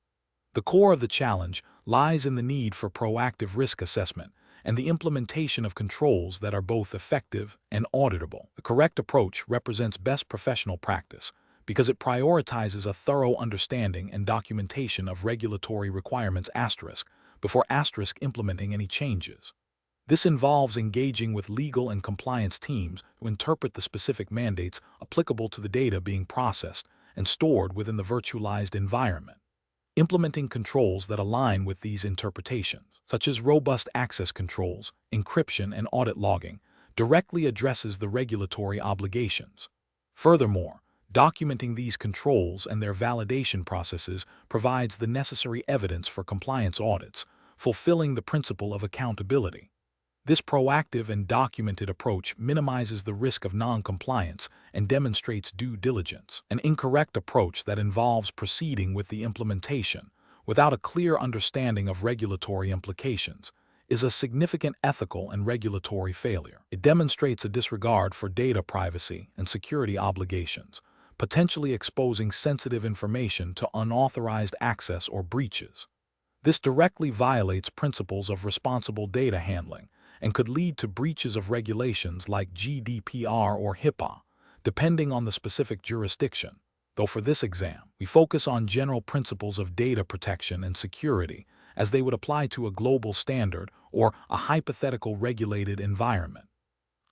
The core of the challenge lies in the need for proactive risk assessment and the implementation of controls that are both effective and auditable. The correct approach represents best professional practice because it prioritizes a thorough understanding and documentation of regulatory requirements before implementing any changes. This involves engaging with legal and compliance teams to interpret the specific mandates applicable to the data being processed and stored within the virtualized environment. Implementing controls that align with these interpretations, such as robust access controls, encryption, and audit logging, directly addresses the regulatory obligations. Furthermore, documenting these controls and their validation processes provides the necessary evidence for compliance audits, fulfilling the principle of accountability. This proactive and documented approach minimizes the risk of non-compliance and demonstrates due diligence. An incorrect approach that involves proceeding with the implementation without a clear understanding of regulatory implications is a significant ethical and regulatory failure. It demonstrates a disregard for data privacy and security obligations, potentially exposing sensitive information to unauthorized access or breaches. This directly violates principles of responsible data handling and could lead to breaches of regulations like GDPR or HIPAA, depending on the specific jurisdiction. Though for this exam, we focus on general principles of data protection and security as they would apply to a global standard or a hypothetical regulated environment.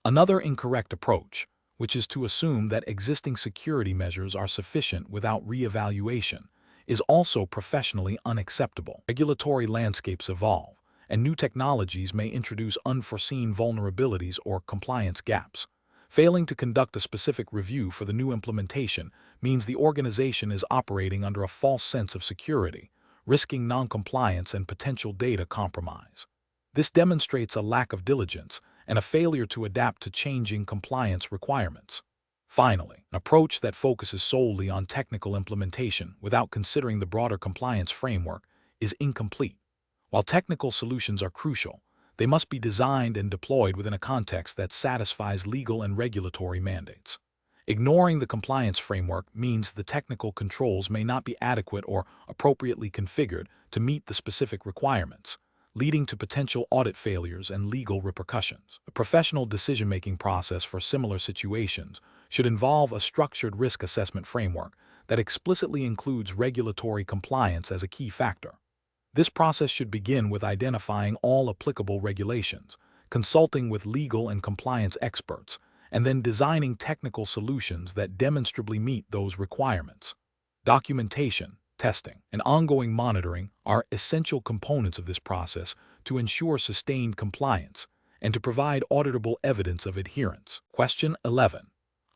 Another incorrect approach, which is to assume that existing security measures are sufficient without re-evaluation, is also professionally unacceptable. Regulatory landscapes evolve, and new technologies may introduce unforeseen vulnerabilities or compliance gaps. Failing to conduct a specific review for the new implementation means the organization is operating under a false sense of security, risking non-compliance and potential data compromise. This demonstrates a lack of diligence and a failure to adapt to changing compliance requirements. Finally, an approach that focuses solely on technical implementation without considering the broader compliance framework is incomplete. While technical solutions are crucial, they must be designed and deployed within a context that satisfies legal and regulatory mandates. Ignoring the compliance framework means the technical controls may not be adequate or appropriately configured to meet the specific requirements, leading to potential audit failures and legal repercussions. The professional decision-making process for similar situations should involve a structured risk assessment framework that explicitly includes regulatory compliance as a key factor. This process should begin with identifying all applicable regulations, consulting with legal and compliance experts, and then designing technical solutions that demonstrably meet those requirements. Documentation, testing, and ongoing monitoring are essential components of this process to ensure sustained compliance and to provide auditable evidence of adherence. Question 11.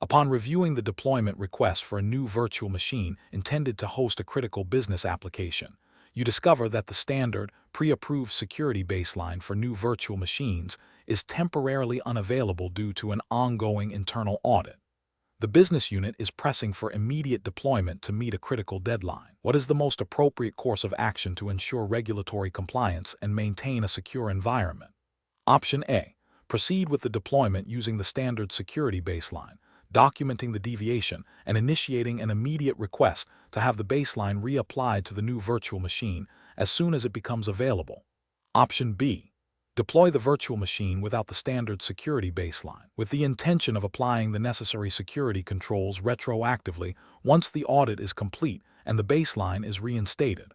Upon reviewing the deployment request for a new virtual machine intended to host a critical business application, you discover that the standard, pre-approved security baseline for new virtual machines is temporarily unavailable due to an ongoing internal audit. The business unit is pressing for immediate deployment to meet a critical deadline. What is the most appropriate course of action to ensure regulatory compliance and maintain a secure environment? Option A. Proceed with the deployment using the standard security baseline, documenting the deviation and initiating an immediate request to have the baseline reapplied to the new virtual machine as soon as it becomes available. Option B. Deploy the virtual machine without the standard security baseline, with the intention of applying the necessary security controls retroactively once the audit is complete and the baseline is reinstated.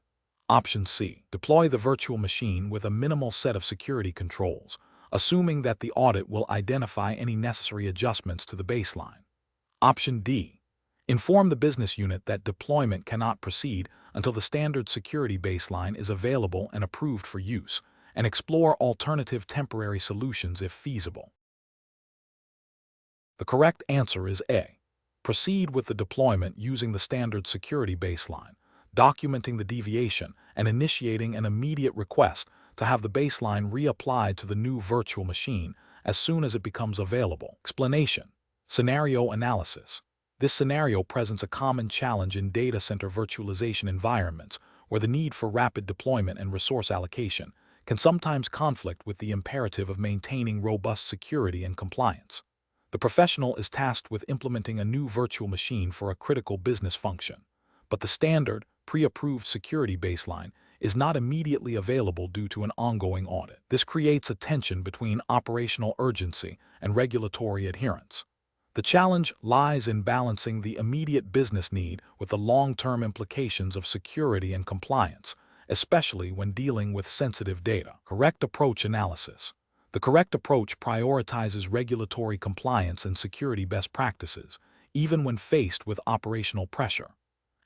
Option C. Deploy the virtual machine with a minimal set of security controls, assuming that the audit will identify any necessary adjustments to the baseline. Option D. Inform the business unit that deployment cannot proceed until the standard security baseline is available and approved for use, and explore alternative temporary solutions if feasible. The correct answer is A. Proceed with the deployment using the standard security baseline, documenting the deviation and initiating an immediate request to have the baseline reapplied to the new virtual machine as soon as it becomes available. Explanation. Scenario analysis. This scenario presents a common challenge in data center virtualization environments where the need for rapid deployment and resource allocation can sometimes conflict with the imperative of maintaining robust security and compliance. The professional is tasked with implementing a new virtual machine for a critical business function, but the standard, pre-approved security baseline is not immediately available due to an ongoing audit. This creates a tension between operational urgency and regulatory adherence. The challenge lies in balancing the immediate business need with the long-term implications of security and compliance, especially when dealing with sensitive data. Correct approach analysis. The correct approach prioritizes regulatory compliance and security best practices, even when faced with operational pressure.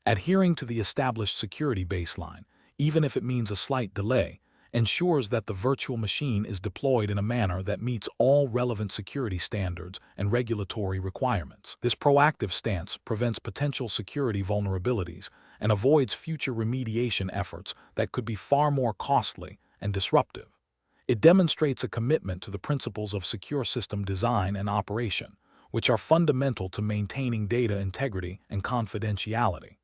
Adhering to the established security baseline, even if it means a slight delay, ensures that the virtual machine is deployed in a manner that meets all relevant security standards and regulatory requirements. This proactive stance prevents potential security vulnerabilities and avoids future remediation efforts that could be far more costly and disruptive. It demonstrates a commitment to the principles of secure system design and operation, which are fundamental to maintaining data integrity and confidentiality.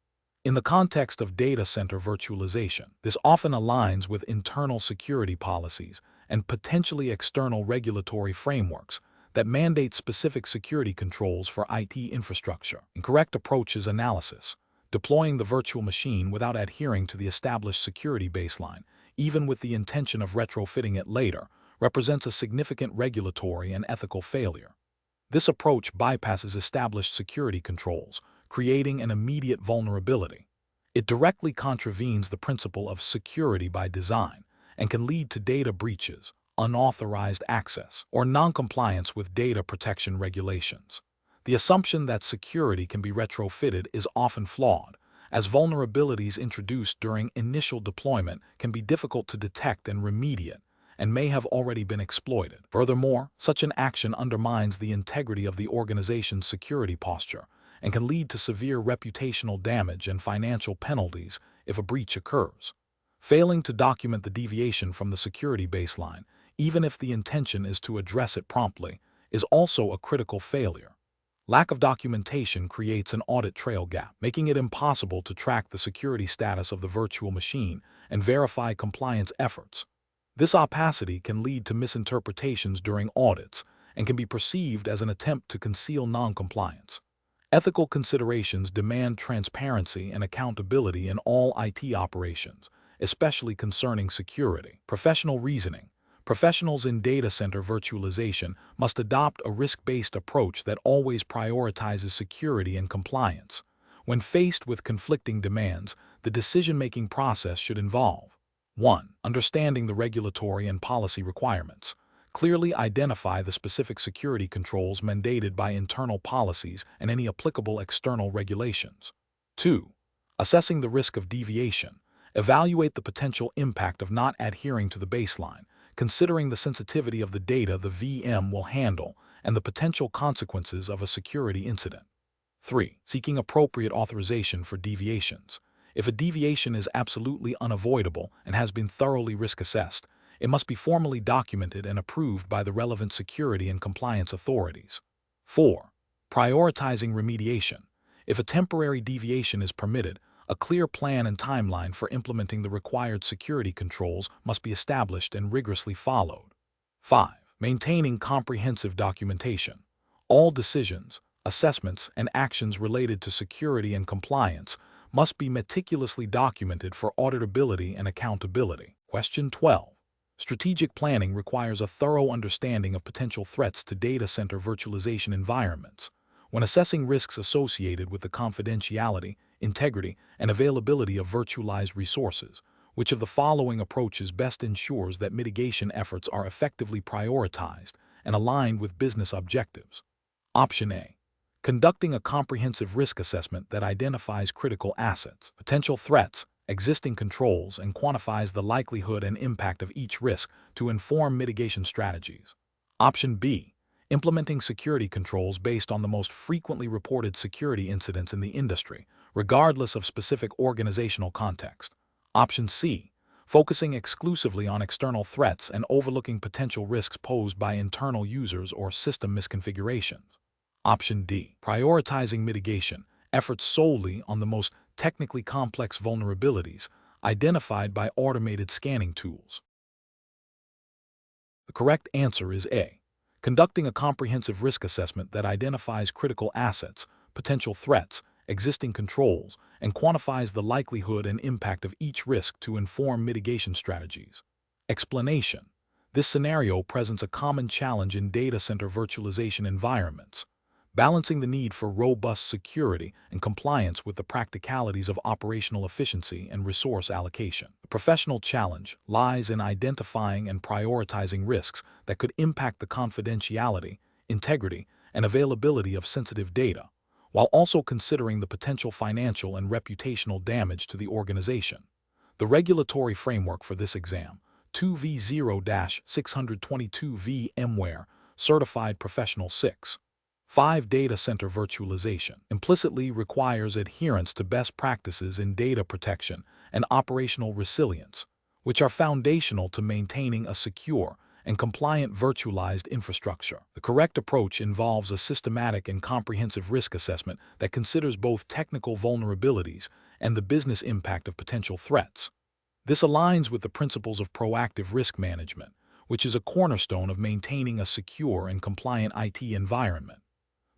In the context of data center virtualization, this often aligns with internal security policies and potentially external regulatory frameworks that mandate specific security controls for IT infrastructure. Incorrect approaches analysis. Deploying the virtual machine without adhering to the established security baseline, even with the intention of retrofitting it later, represents a significant regulatory and ethical failure. This approach bypasses established security controls, creating an immediate vulnerability. It directly contravenes the principle of security by design and can lead to data breaches, unauthorized access, or noncompliance with data protection regulations. The assumption that security can be retrofitted is often flawed, as vulnerabilities introduced during initial deployment can be difficult to detect and remediate, and may have already been exploited. Furthermore, such an action undermines the integrity of the organization's security posture and can lead to severe reputational damage and financial penalties if a breach occurs. Failing to document the deviation from the security baseline, even if the intention is to address it promptly, is also a critical failure. Lack of documentation creates an audit trail gap, making it impossible to track the security status of the virtual machine and verify compliance efforts. This opacity can lead to misinterpretations during audits and can be perceived as an attempt to conceal noncompliance. Ethical considerations demand transparency and accountability in all IT operations, especially concerning security. Professional reasoning. Professionals in data center virtualization must adopt a risk-based approach that always prioritizes security and compliance. When faced with conflicting demands, the decision-making process should involve 1. Understanding the regulatory and policy requirements. Clearly identify the specific security controls mandated by internal policies and any applicable external regulations. 2. Assessing the risk of deviation. Evaluate the potential impact of not adhering to the baseline, considering the sensitivity of the data the VM will handle and the potential consequences of a security incident. 3. Seeking appropriate authorization for deviations. If a deviation is absolutely unavoidable and has been thoroughly risk assessed, it must be formally documented and approved by the relevant security and compliance authorities. 4. Prioritizing remediation. If a temporary deviation is permitted, a clear plan and timeline for implementing the required security controls must be established and rigorously followed. 5. Maintaining comprehensive documentation. All decisions, assessments, and actions related to security and compliance must be meticulously documented for auditability and accountability. Question 12. Strategic planning requires a thorough understanding of potential threats to data center virtualization environments. When assessing risks associated with the confidentiality, integrity, and availability of virtualized resources, which of the following approaches best ensures that mitigation efforts are effectively prioritized and aligned with business objectives? Option A. Conducting a comprehensive risk assessment that identifies critical assets, potential threats, existing controls, and quantifies the likelihood and impact of each risk to inform mitigation strategies. Option B. Implementing security controls based on the most frequently reported security incidents in the industry, regardless of specific organizational context. Option C. Focusing exclusively on external threats and overlooking potential risks posed by internal users or system misconfigurations. Option D. Prioritizing mitigation efforts solely on the most technically complex vulnerabilities identified by automated scanning tools. The correct answer is A. Conducting a comprehensive risk assessment that identifies critical assets, potential threats, existing controls, and quantifies the likelihood and impact of each risk to inform mitigation strategies. Explanation. This scenario presents a common challenge in data center virtualization environments, balancing the need for robust security and compliance with the practicalities of operational efficiency and resource allocation. The professional challenge lies in identifying and prioritizing risks that could impact the confidentiality, integrity, and availability of sensitive data, while also considering the potential financial and reputational damage to the organization. The regulatory framework for this exam, 2V0-622 VMware, Certified Professional 6. 5. Data center virtualization implicitly requires adherence to best practices in data protection and operational resilience, which are foundational to maintaining a secure and compliant virtualized infrastructure. The correct approach involves a systematic and comprehensive risk assessment that considers both technical vulnerabilities and the business impact of potential threats. This aligns with the principles of proactive risk management, which is a cornerstone of maintaining a secure and compliant IT environment.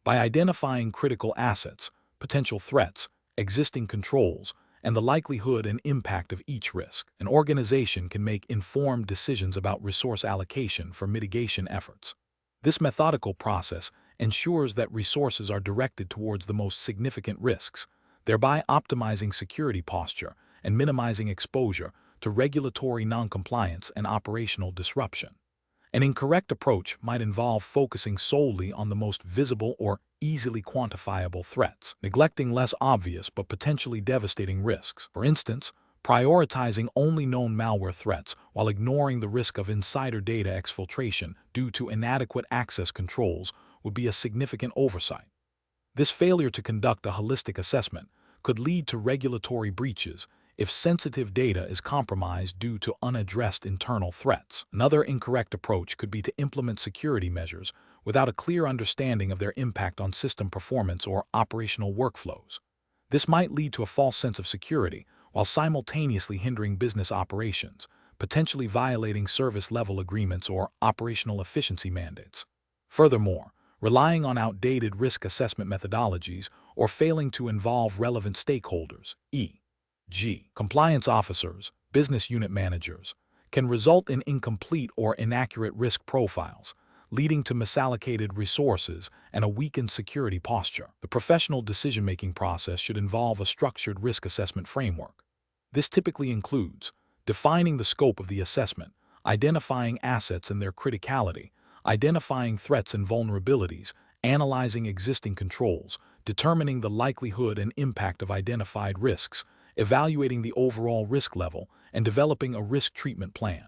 By identifying critical assets, potential threats, existing controls, and the likelihood and impact of each risk, an organization can make informed decisions about resource allocation for mitigation efforts. This methodical process ensures that resources are directed towards the most significant risks, thereby optimizing security posture and minimizing exposure to regulatory noncompliance and operational disruption. An incorrect approach might involve focusing solely on the most visible or easily quantifiable threats, neglecting less obvious but potentially devastating risks. For instance, prioritizing only known malware threats while ignoring the risk of insider data exfiltration due to inadequate access controls would be a significant oversight. This failure to conduct a holistic assessment could lead to regulatory breaches if sensitive data is compromised due to unaddressed internal threats. Another incorrect approach could be to implement security measures without a clear understanding of their impact on system performance or operational workflows. This might lead to a false sense of security while simultaneously hindering business operations, potentially violating service-level agreements or operational efficiency mandates. Furthermore, relying on outdated risk assessment methodologies or failing to involve relevant stakeholders, e.g., compliance officers, business unit managers, can result in incomplete or inaccurate risk profiles, leading to misallocated resources and a weakened security posture. The professional decision-making process should involve a structured risk assessment framework. This typically includes defining the scope of the assessment, identifying assets and their criticality, identifying threats and vulnerabilities, analyzing existing controls, determining the likelihood and impact of identified risks, evaluating the overall risk level, and developing a risk treatment plan.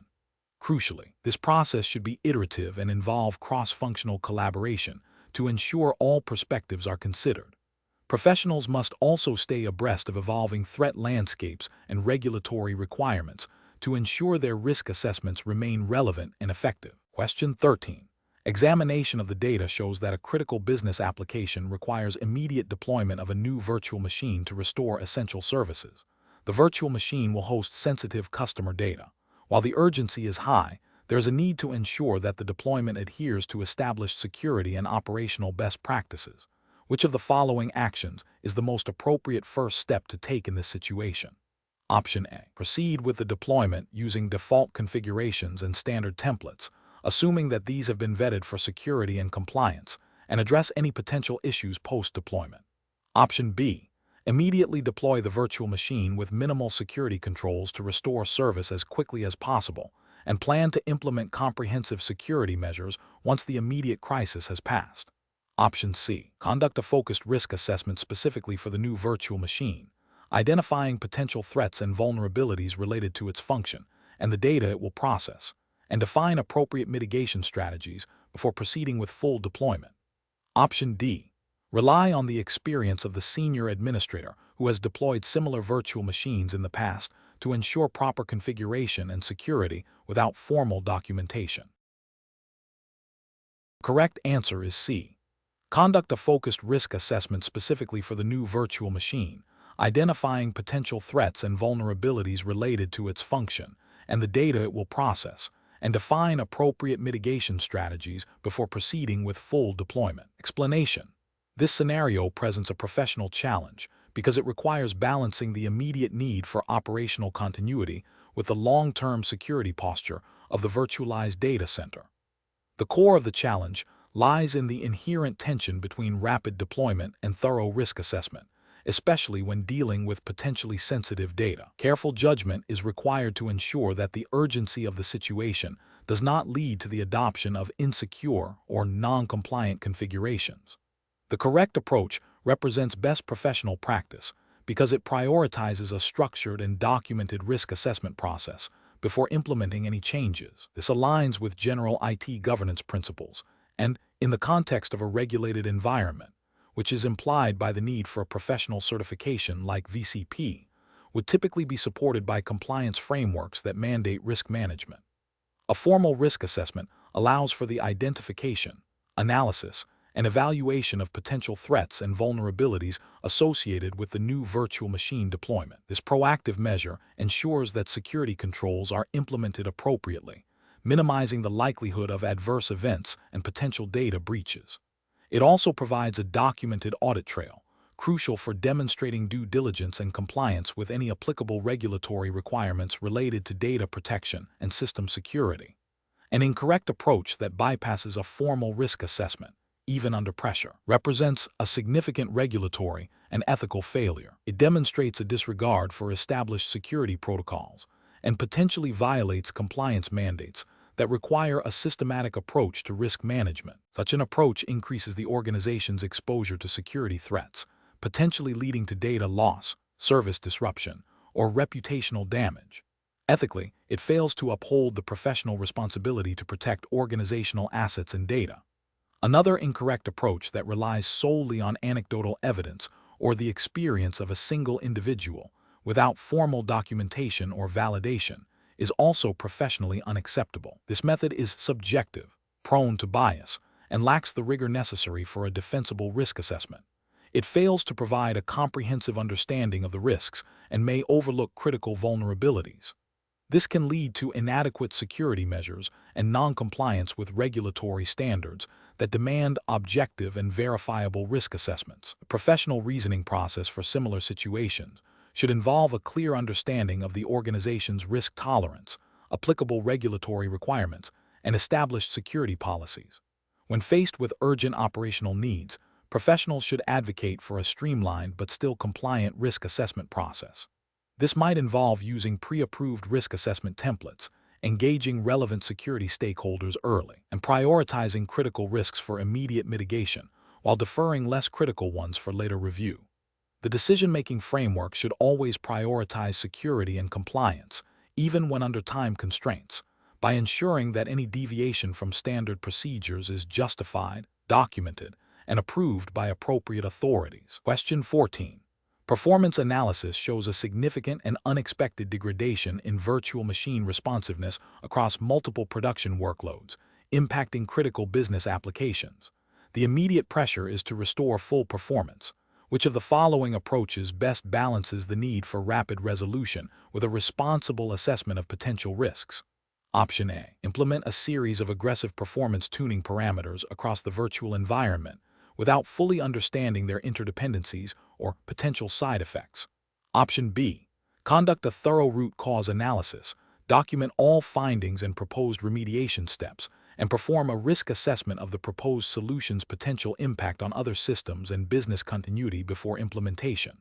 Crucially, this process should be iterative and involve cross-functional collaboration to ensure all perspectives are considered. Professionals must also stay abreast of evolving threat landscapes and regulatory requirements to ensure their risk assessments remain relevant and effective. Question 13. Examination of the data shows that a critical business application requires immediate deployment of a new virtual machine to restore essential services. The virtual machine will host sensitive customer data. While the urgency is high, there is a need to ensure that the deployment adheres to established security and operational best practices. Which of the following actions is the most appropriate first step to take in this situation? Option A. Proceed with the deployment using default configurations and standard templates, assuming that these have been vetted for security and compliance, and address any potential issues post-deployment. Option B. Immediately deploy the virtual machine with minimal security controls to restore service as quickly as possible, and plan to implement comprehensive security measures once the immediate crisis has passed. Option C. Conduct a focused risk assessment specifically for the new virtual machine, identifying potential threats and vulnerabilities related to its function and the data it will process, and define appropriate mitigation strategies before proceeding with full deployment. Option D. Rely on the experience of the senior administrator who has deployed similar virtual machines in the past to ensure proper configuration and security without formal documentation. The correct answer is C. Conduct a focused risk assessment specifically for the new virtual machine, identifying potential threats and vulnerabilities related to its function and the data it will process, and define appropriate mitigation strategies before proceeding with full deployment. Explanation. This scenario presents a professional challenge because it requires balancing the immediate need for operational continuity with the long-term security posture of the virtualized data center. The core of the challenge lies in the inherent tension between rapid deployment and thorough risk assessment, especially when dealing with potentially sensitive data. Careful judgment is required to ensure that the urgency of the situation does not lead to the adoption of insecure or non-compliant configurations. The correct approach represents best professional practice because it prioritizes a structured and documented risk assessment process before implementing any changes. This aligns with general IT governance principles and, in the context of a regulated environment, which is implied by the need for a professional certification like VCP, would typically be supported by compliance frameworks that mandate risk management. A formal risk assessment allows for the identification, analysis, and evaluation of potential threats and vulnerabilities associated with the new virtual machine deployment. This proactive measure ensures that security controls are implemented appropriately, minimizing the likelihood of adverse events and potential data breaches. It also provides a documented audit trail, crucial for demonstrating due diligence and compliance with any applicable regulatory requirements related to data protection and system security. An incorrect approach that bypasses a formal risk assessment, even under pressure, represents a significant regulatory and ethical failure. It demonstrates a disregard for established security protocols and potentially violates compliance mandates that require a systematic approach to risk management. Such an approach increases the organization's exposure to security threats, potentially leading to data loss, service disruption, or reputational damage. Ethically, it fails to uphold the professional responsibility to protect organizational assets and data. Another incorrect approach that relies solely on anecdotal evidence or the experience of a single individual without formal documentation or validation is also professionally unacceptable. This method is subjective, prone to bias, and lacks the rigor necessary for a defensible risk assessment. It fails to provide a comprehensive understanding of the risks and may overlook critical vulnerabilities. This can lead to inadequate security measures and non-compliance with regulatory standards that demand objective and verifiable risk assessments. The professional reasoning process for similar situations should involve a clear understanding of the organization's risk tolerance, applicable regulatory requirements, and established security policies. When faced with urgent operational needs, professionals should advocate for a streamlined but still compliant risk assessment process. This might involve using pre-approved risk assessment templates, engaging relevant security stakeholders early, and prioritizing critical risks for immediate mitigation while deferring less critical ones for later review. The decision-making framework should always prioritize security and compliance, even when under time constraints, by ensuring that any deviation from standard procedures is justified, documented, and approved by appropriate authorities. Question 14. Performance analysis shows a significant and unexpected degradation in virtual machine responsiveness across multiple production workloads, impacting critical business applications. The immediate pressure is to restore full performance. Which of the following approaches best balances the need for rapid resolution with a responsible assessment of potential risks? Option A. Implement a series of aggressive performance tuning parameters across the virtual environment without fully understanding their interdependencies or potential side effects. Option B. Conduct a thorough root cause analysis, document all findings and proposed remediation steps, and perform a risk assessment of the proposed solution's potential impact on other systems and business continuity before implementation.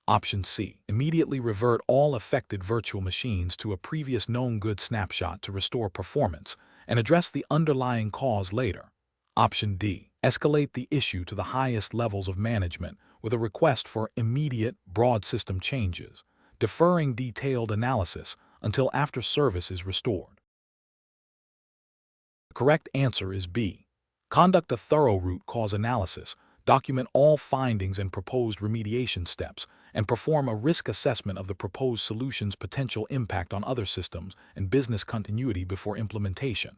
Option C. Immediately revert all affected virtual machines to a previous known good snapshot to restore performance and address the underlying cause later. Option D. Escalate the issue to the highest levels of management with a request for immediate, broad system changes, deferring detailed analysis until after service is restored. The correct answer is B. Conduct a thorough root cause analysis, document all findings and proposed remediation steps, and perform a risk assessment of the proposed solution's potential impact on other systems and business continuity before implementation.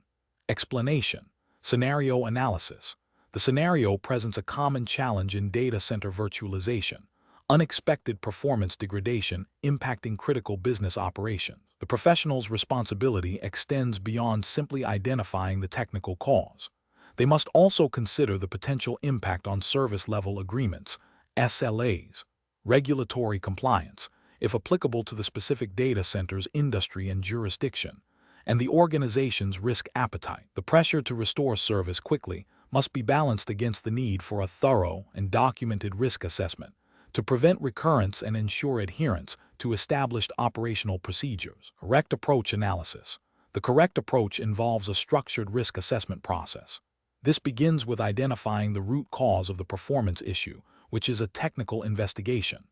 Explanation. Scenario analysis. The scenario presents a common challenge in data center virtualization: unexpected performance degradation impacting critical business operations. The professional's responsibility extends beyond simply identifying the technical cause. They must also consider the potential impact on service-level agreements, SLAs, regulatory compliance, if applicable to the specific data center's industry and jurisdiction, and the organization's risk appetite. The pressure to restore service quickly must be balanced against the need for a thorough and documented risk assessment to prevent recurrence and ensure adherence to established operational procedures. Correct approach analysis. The correct approach involves a structured risk assessment process. This begins with identifying the root cause of the performance issue, which is a technical investigation.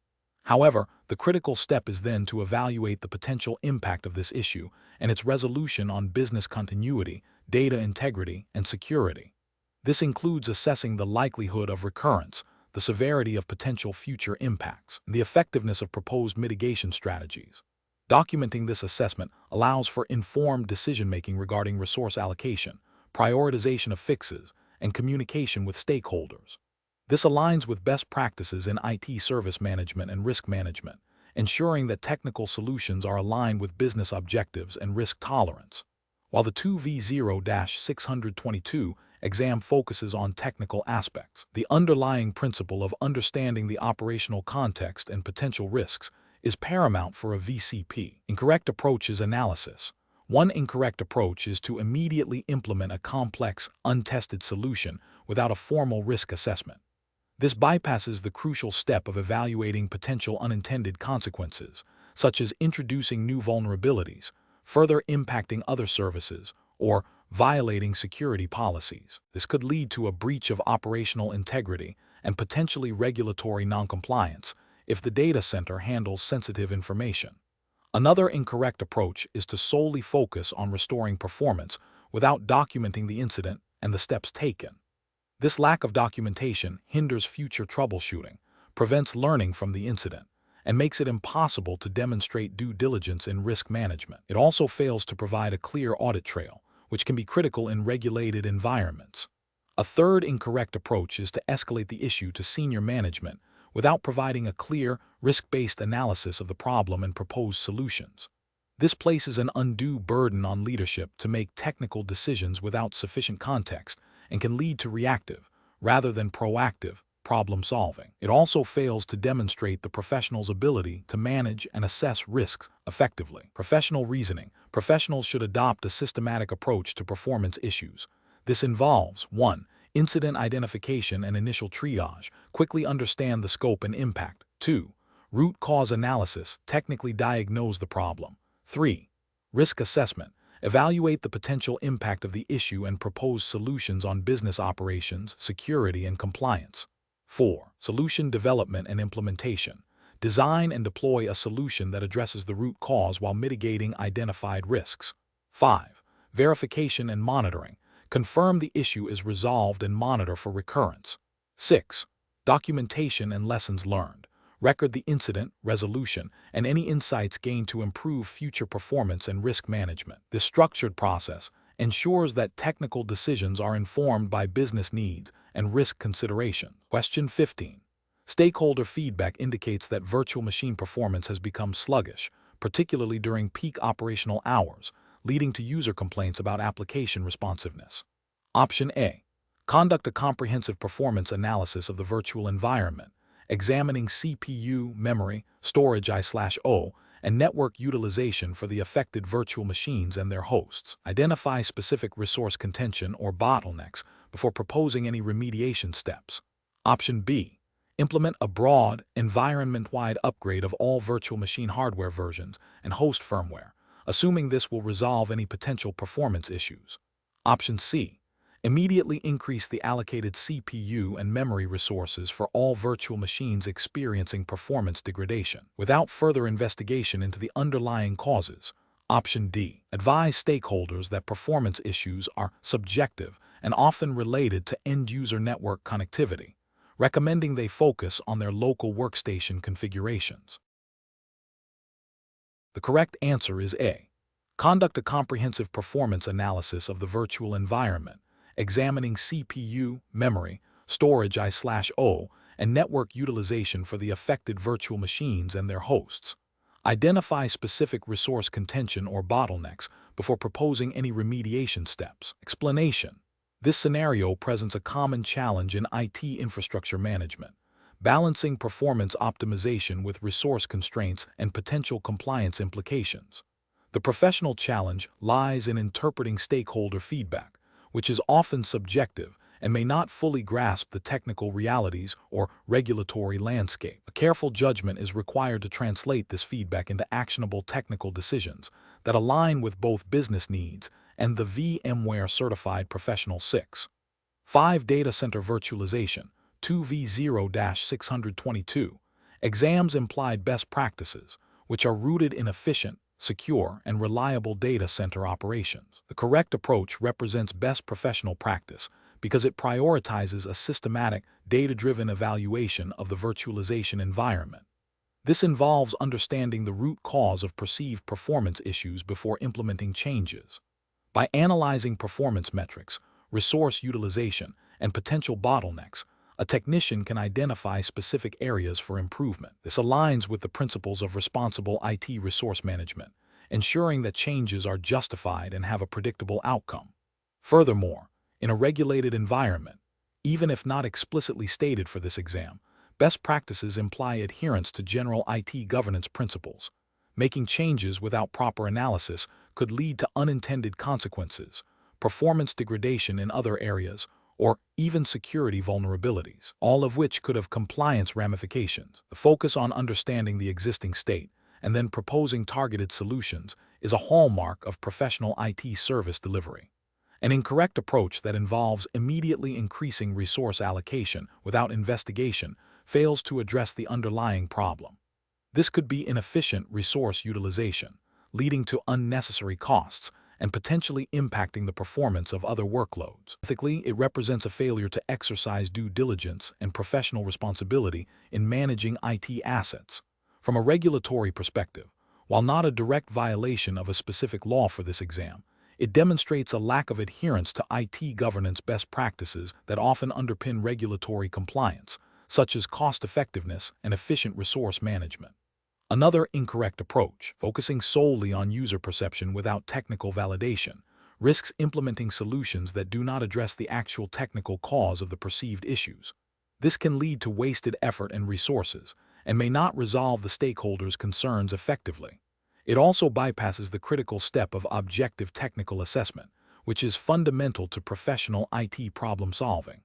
However, the critical step is then to evaluate the potential impact of this issue and its resolution on business continuity, data integrity, and security. This includes assessing the likelihood of recurrence, the severity of potential future impacts, and the effectiveness of proposed mitigation strategies. Documenting this assessment allows for informed decision-making regarding resource allocation, prioritization of fixes, and communication with stakeholders. This aligns with best practices in IT service management and risk management, ensuring that technical solutions are aligned with business objectives and risk tolerance. While the 2V0-622 exam focuses on technical aspects, the underlying principle of understanding the operational context and potential risks is paramount for a VCP. Incorrect approach is analysis. One incorrect approach is to immediately implement a complex, untested solution without a formal risk assessment. This bypasses the crucial step of evaluating potential unintended consequences, such as introducing new vulnerabilities, further impacting other services, or violating security policies. This could lead to a breach of operational integrity and potentially regulatory noncompliance if the data center handles sensitive information. Another incorrect approach is to solely focus on restoring performance without documenting the incident and the steps taken. This lack of documentation hinders future troubleshooting, prevents learning from the incident, and makes it impossible to demonstrate due diligence in risk management. It also fails to provide a clear audit trail, which can be critical in regulated environments. A third incorrect approach is to escalate the issue to senior management without providing a clear, risk-based analysis of the problem and proposed solutions. This places an undue burden on leadership to make technical decisions without sufficient context and can lead to reactive, rather than proactive, problem-solving. It also fails to demonstrate the professional's ability to manage and assess risks effectively. Professional reasoning. Professionals should adopt a systematic approach to performance issues. This involves 1. Incident identification and initial triage, quickly understand the scope and impact. 2. Root cause analysis, technically diagnose the problem. 3. Risk assessment, evaluate the potential impact of the issue and propose solutions on business operations, security, and compliance. 4. Solution development and implementation, design and deploy a solution that addresses the root cause while mitigating identified risks. 5. Verification and monitoring, confirm the issue is resolved and monitor for recurrence. 6. Documentation and lessons learned, Record the incident, resolution, and any insights gained to improve future performance and risk management. This structured process ensures that technical decisions are informed by business needs and risk consideration. Question 15. Stakeholder feedback indicates that virtual machine performance has become sluggish, particularly during peak operational hours, leading to user complaints about application responsiveness. Option A. Conduct a comprehensive performance analysis of the virtual environment, examining CPU, memory, storage I/O, and network utilization for the affected virtual machines and their hosts. Identify specific resource contention or bottlenecks before proposing any remediation steps. Option B. Implement a broad, environment-wide upgrade of all virtual machine hardware versions and host firmware, assuming this will resolve any potential performance issues. Option C. Immediately increase the allocated CPU and memory resources for all virtual machines experiencing performance degradation, without further investigation into the underlying causes. Option D. Advise stakeholders that performance issues are subjective and often related to end-user network connectivity, recommending they focus on their local workstation configurations. The correct answer is A. Conduct a comprehensive performance analysis of the virtual environment, examining CPU, memory, storage I/O, and network utilization for the affected virtual machines and their hosts. Identify specific resource contention or bottlenecks before proposing any remediation steps. Explanation. This scenario presents a common challenge in IT infrastructure management, balancing performance optimization with resource constraints and potential compliance implications. The professional challenge lies in interpreting stakeholder feedback, which is often subjective and may not fully grasp the technical realities or regulatory landscape. A careful judgment is required to translate this feedback into actionable technical decisions that align with both business needs and the VMware Certified Professional 6.5 Data Center Virtualization 2V0-622 exams implied best practices, which are rooted in efficient, secure, and reliable data center operations. The correct approach represents best professional practice because it prioritizes a systematic, data-driven evaluation of the virtualization environment. This involves understanding the root cause of perceived performance issues before implementing changes. By analyzing performance metrics, resource utilization, and potential bottlenecks, a technician can identify specific areas for improvement. This aligns with the principles of responsible IT resource management, ensuring that changes are justified and have a predictable outcome. Furthermore, in a regulated environment, even if not explicitly stated for this exam, best practices imply adherence to general IT governance principles. Making changes without proper analysis could lead to unintended consequences, performance degradation in other areas, or even security vulnerabilities, all of which could have compliance ramifications. The focus on understanding the existing state and then proposing targeted solutions is a hallmark of professional IT service delivery. An incorrect approach that involves immediately increasing resource allocation without investigation fails to address the underlying problem. This could be inefficient resource utilization, leading to unnecessary costs and potentially impacting the performance of other workloads. Ethically, it represents a failure to exercise due diligence and professional responsibility in managing IT assets. From a regulatory perspective, while not a direct violation of a specific law for this exam, it demonstrates a lack of adherence to IT governance best practices that often underpin regulatory compliance, such as cost-effectiveness and efficient resource management. Another incorrect approach, focusing solely on user perception without technical validation, risks implementing solutions that do not address the actual technical cause of the perceived issues. This can lead to wasted effort and resources, and may not resolve the stakeholders' concerns effectively. It also bypasses the critical step of objective technical assessment, which is fundamental to professional IT problem-solving.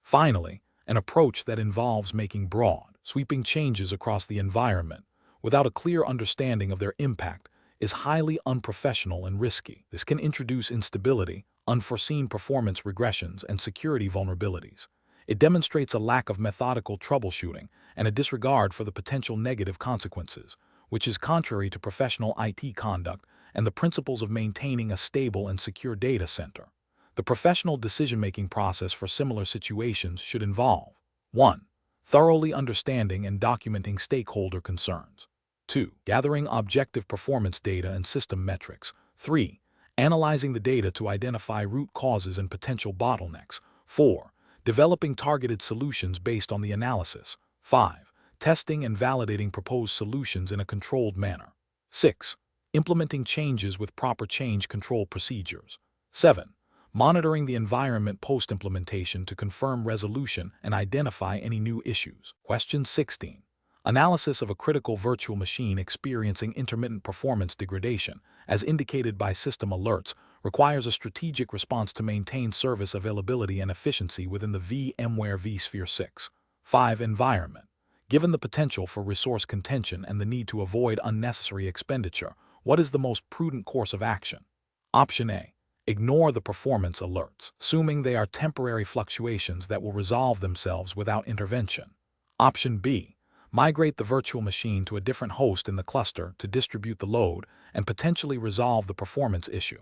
Finally, an approach that involves making broad, sweeping changes across the environment without a clear understanding of their impact is highly unprofessional and risky. This can introduce instability, unforeseen performance regressions, and security vulnerabilities. It demonstrates a lack of methodical troubleshooting and a disregard for the potential negative consequences, which is contrary to professional IT conduct and the principles of maintaining a stable and secure data center. The professional decision-making process for similar situations should involve 1. thoroughly understanding and documenting stakeholder concerns. 2. Gathering objective performance data and system metrics. 3. Analyzing the data to identify root causes and potential bottlenecks. 4. Developing targeted solutions based on the analysis. 5. Testing and validating proposed solutions in a controlled manner. 6. Implementing changes with proper change control procedures. 7. Monitoring the environment post-implementation to confirm resolution and identify any new issues. Question 16. Analysis of a critical virtual machine experiencing intermittent performance degradation, as indicated by system alerts, requires a strategic response to maintain service availability and efficiency within the VMware vSphere 6. 5. Environment. Given the potential for resource contention and the need to avoid unnecessary expenditure, what is the most prudent course of action? Option A. Ignore the performance alerts, assuming they are temporary fluctuations that will resolve themselves without intervention. Option B. Migrate the virtual machine to a different host in the cluster to distribute the load and potentially resolve the performance issue.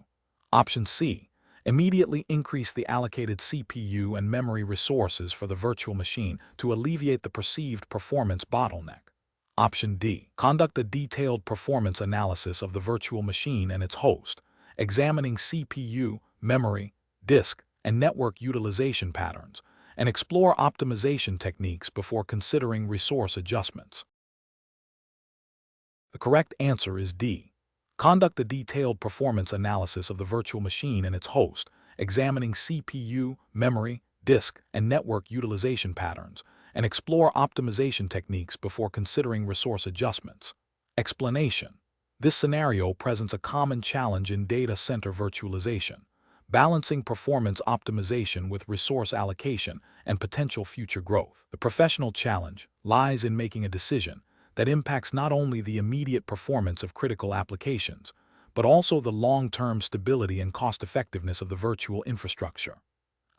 Option C. Immediately increase the allocated CPU and memory resources for the virtual machine to alleviate the perceived performance bottleneck. Option D. Conduct a detailed performance analysis of the virtual machine and its host, examining CPU, memory, disk, and network utilization patterns, and explore optimization techniques before considering resource adjustments. The correct answer is D. Conduct a detailed performance analysis of the virtual machine and its host, examining CPU, memory, disk, and network utilization patterns, and explore optimization techniques before considering resource adjustments. Explanation. This scenario presents a common challenge in data center virtualization, balancing performance optimization with resource allocation and potential future growth. The professional challenge lies in making a decision that impacts not only the immediate performance of critical applications, but also the long-term stability and cost-effectiveness of the virtual infrastructure.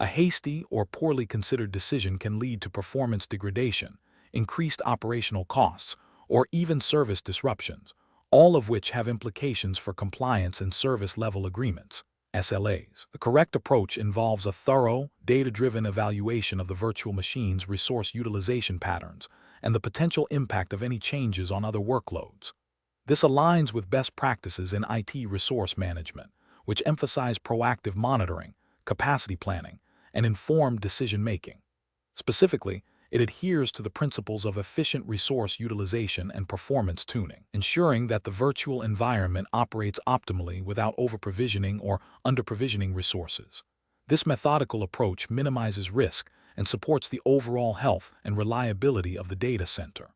A hasty or poorly considered decision can lead to performance degradation, increased operational costs, or even service disruptions, all of which have implications for compliance and service level agreements. SLAs. The correct approach involves a thorough, data-driven evaluation of the virtual machine's resource utilization patterns and the potential impact of any changes on other workloads. This aligns with best practices in IT resource management, which emphasize proactive monitoring, capacity planning, and informed decision-making. Specifically, it adheres to the principles of efficient resource utilization and performance tuning, ensuring that the virtual environment operates optimally without over-provisioning or under-provisioning resources. This methodical approach minimizes risk and supports the overall health and reliability of the data center.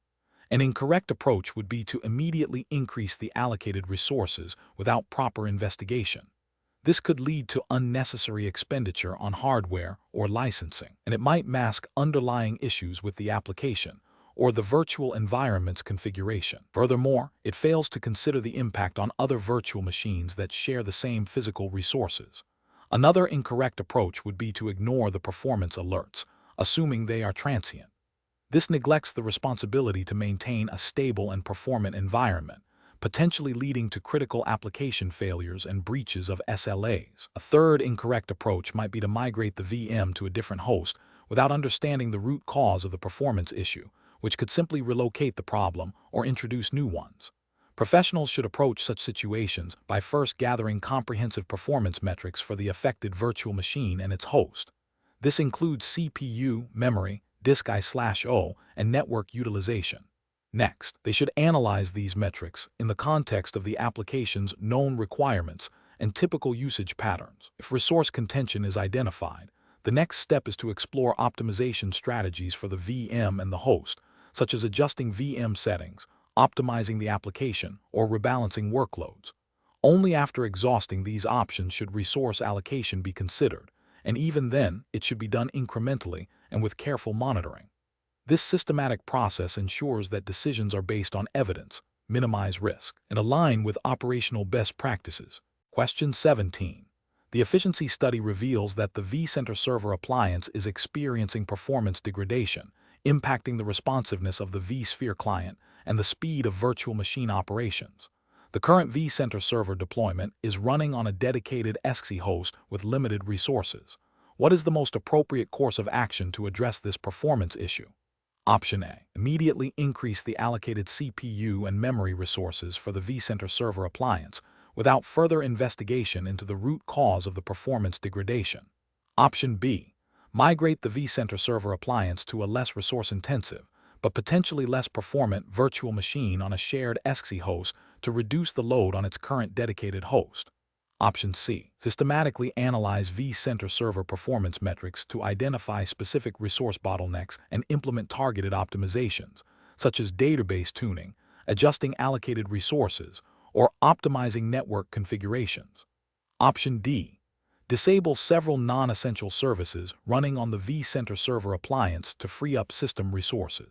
An incorrect approach would be to immediately increase the allocated resources without proper investigation. This could lead to unnecessary expenditure on hardware or licensing, and it might mask underlying issues with the application or the virtual environment's configuration. Furthermore, it fails to consider the impact on other virtual machines that share the same physical resources. Another incorrect approach would be to ignore the performance alerts, assuming they are transient. This neglects the responsibility to maintain a stable and performant environment, potentially leading to critical application failures and breaches of SLAs. A third incorrect approach might be to migrate the VM to a different host without understanding the root cause of the performance issue, which could simply relocate the problem or introduce new ones. Professionals should approach such situations by first gathering comprehensive performance metrics for the affected virtual machine and its host. This includes CPU, memory, disk I/O, and network utilization. Next, they should analyze these metrics in the context of the application's known requirements and typical usage patterns. If resource contention is identified, the next step is to explore optimization strategies for the VM and the host, such as adjusting VM settings, optimizing the application, or rebalancing workloads. Only after exhausting these options should resource allocation be considered, and even then, it should be done incrementally and with careful monitoring. This systematic process ensures that decisions are based on evidence, minimize risk, and align with operational best practices. Question 17. The efficiency study reveals that the vCenter server appliance is experiencing performance degradation, impacting the responsiveness of the vSphere client and the speed of virtual machine operations. The current vCenter server deployment is running on a dedicated XC host with limited resources. What is the most appropriate course of action to address this performance issue? Option A. Immediately increase the allocated CPU and memory resources for the vCenter server appliance without further investigation into the root cause of the performance degradation. Option B. Migrate the vCenter server appliance to a less resource-intensive, but potentially less performant virtual machine on a shared XC host to reduce the load on its current dedicated host. Option C. Systematically analyze vCenter server performance metrics to identify specific resource bottlenecks and implement targeted optimizations, such as database tuning, adjusting allocated resources, or optimizing network configurations. Option D. Disable several non-essential services running on the vCenter server appliance to free up system resources.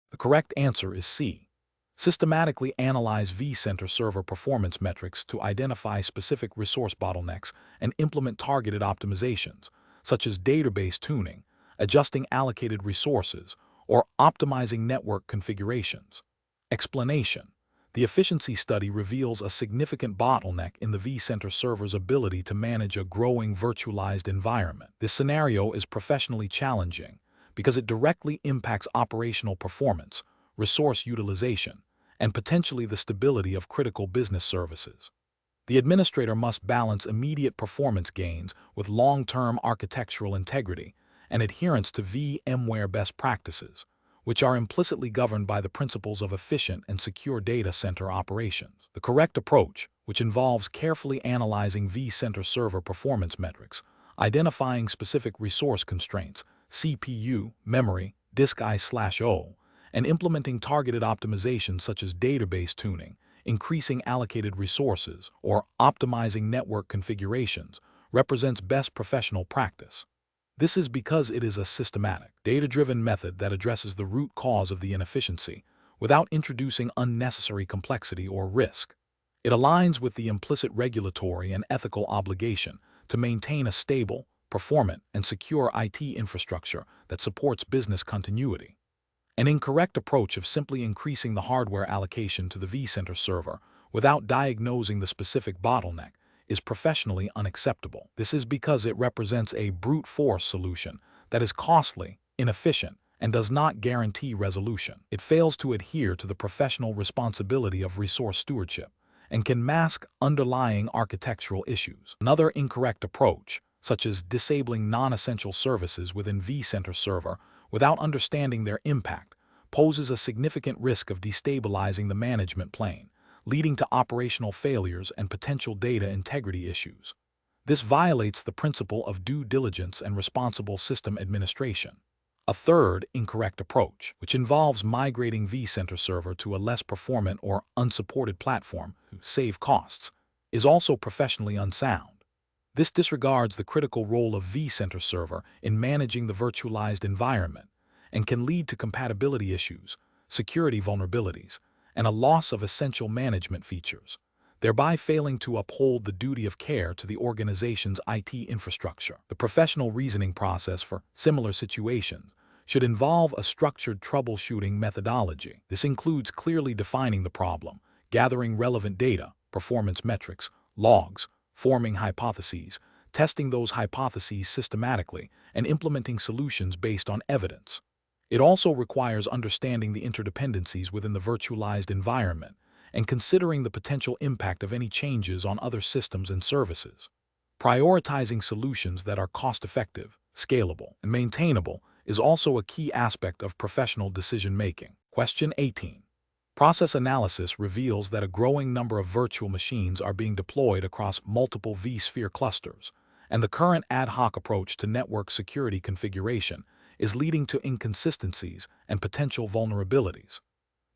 The correct answer is C. Systematically analyze vCenter server performance metrics to identify specific resource bottlenecks and implement targeted optimizations, such as database tuning, adjusting allocated resources, or optimizing network configurations. Explanation: the efficiency study reveals a significant bottleneck in the vCenter server's ability to manage a growing virtualized environment. This scenario is professionally challenging because it directly impacts operational performance, resource utilization, and potentially the stability of critical business services. The administrator must balance immediate performance gains with long-term architectural integrity and adherence to VMware best practices, which are implicitly governed by the principles of efficient and secure data center operations. The correct approach, which involves carefully analyzing vCenter server performance metrics, identifying specific resource constraints, CPU, memory, disk I/O, and implementing targeted optimizations such as database tuning, increasing allocated resources, or optimizing network configurations, represents best professional practice. This is because it is a systematic, data-driven method that addresses the root cause of the inefficiency without introducing unnecessary complexity or risk. It aligns with the implicit regulatory and ethical obligation to maintain a stable, performant, and secure IT infrastructure that supports business continuity. An incorrect approach of simply increasing the hardware allocation to the vCenter server without diagnosing the specific bottleneck is professionally unacceptable. This is because it represents a brute force solution that is costly, inefficient, and does not guarantee resolution. It fails to adhere to the professional responsibility of resource stewardship and can mask underlying architectural issues. Another incorrect approach, such as disabling non-essential services within vCenter server without understanding their impact, poses a significant risk of destabilizing the management plane, leading to operational failures and potential data integrity issues. This violates the principle of due diligence and responsible system administration. A third incorrect approach, which involves migrating vCenter server to a less performant or unsupported platform to save costs, is also professionally unsound. This disregards the critical role of vCenter server in managing the virtualized environment and can lead to compatibility issues, security vulnerabilities, and a loss of essential management features, thereby failing to uphold the duty of care to the organization's IT infrastructure. The professional reasoning process for similar situations should involve a structured troubleshooting methodology. This includes clearly defining the problem, gathering relevant data, performance metrics, logs, forming hypotheses, testing those hypotheses systematically, and implementing solutions based on evidence. It also requires understanding the interdependencies within the virtualized environment and considering the potential impact of any changes on other systems and services. Prioritizing solutions that are cost-effective, scalable, and maintainable is also a key aspect of professional decision-making. Question 18. Process analysis reveals that a growing number of virtual machines are being deployed across multiple vSphere clusters, and the current ad hoc approach to network security configuration is leading to inconsistencies and potential vulnerabilities.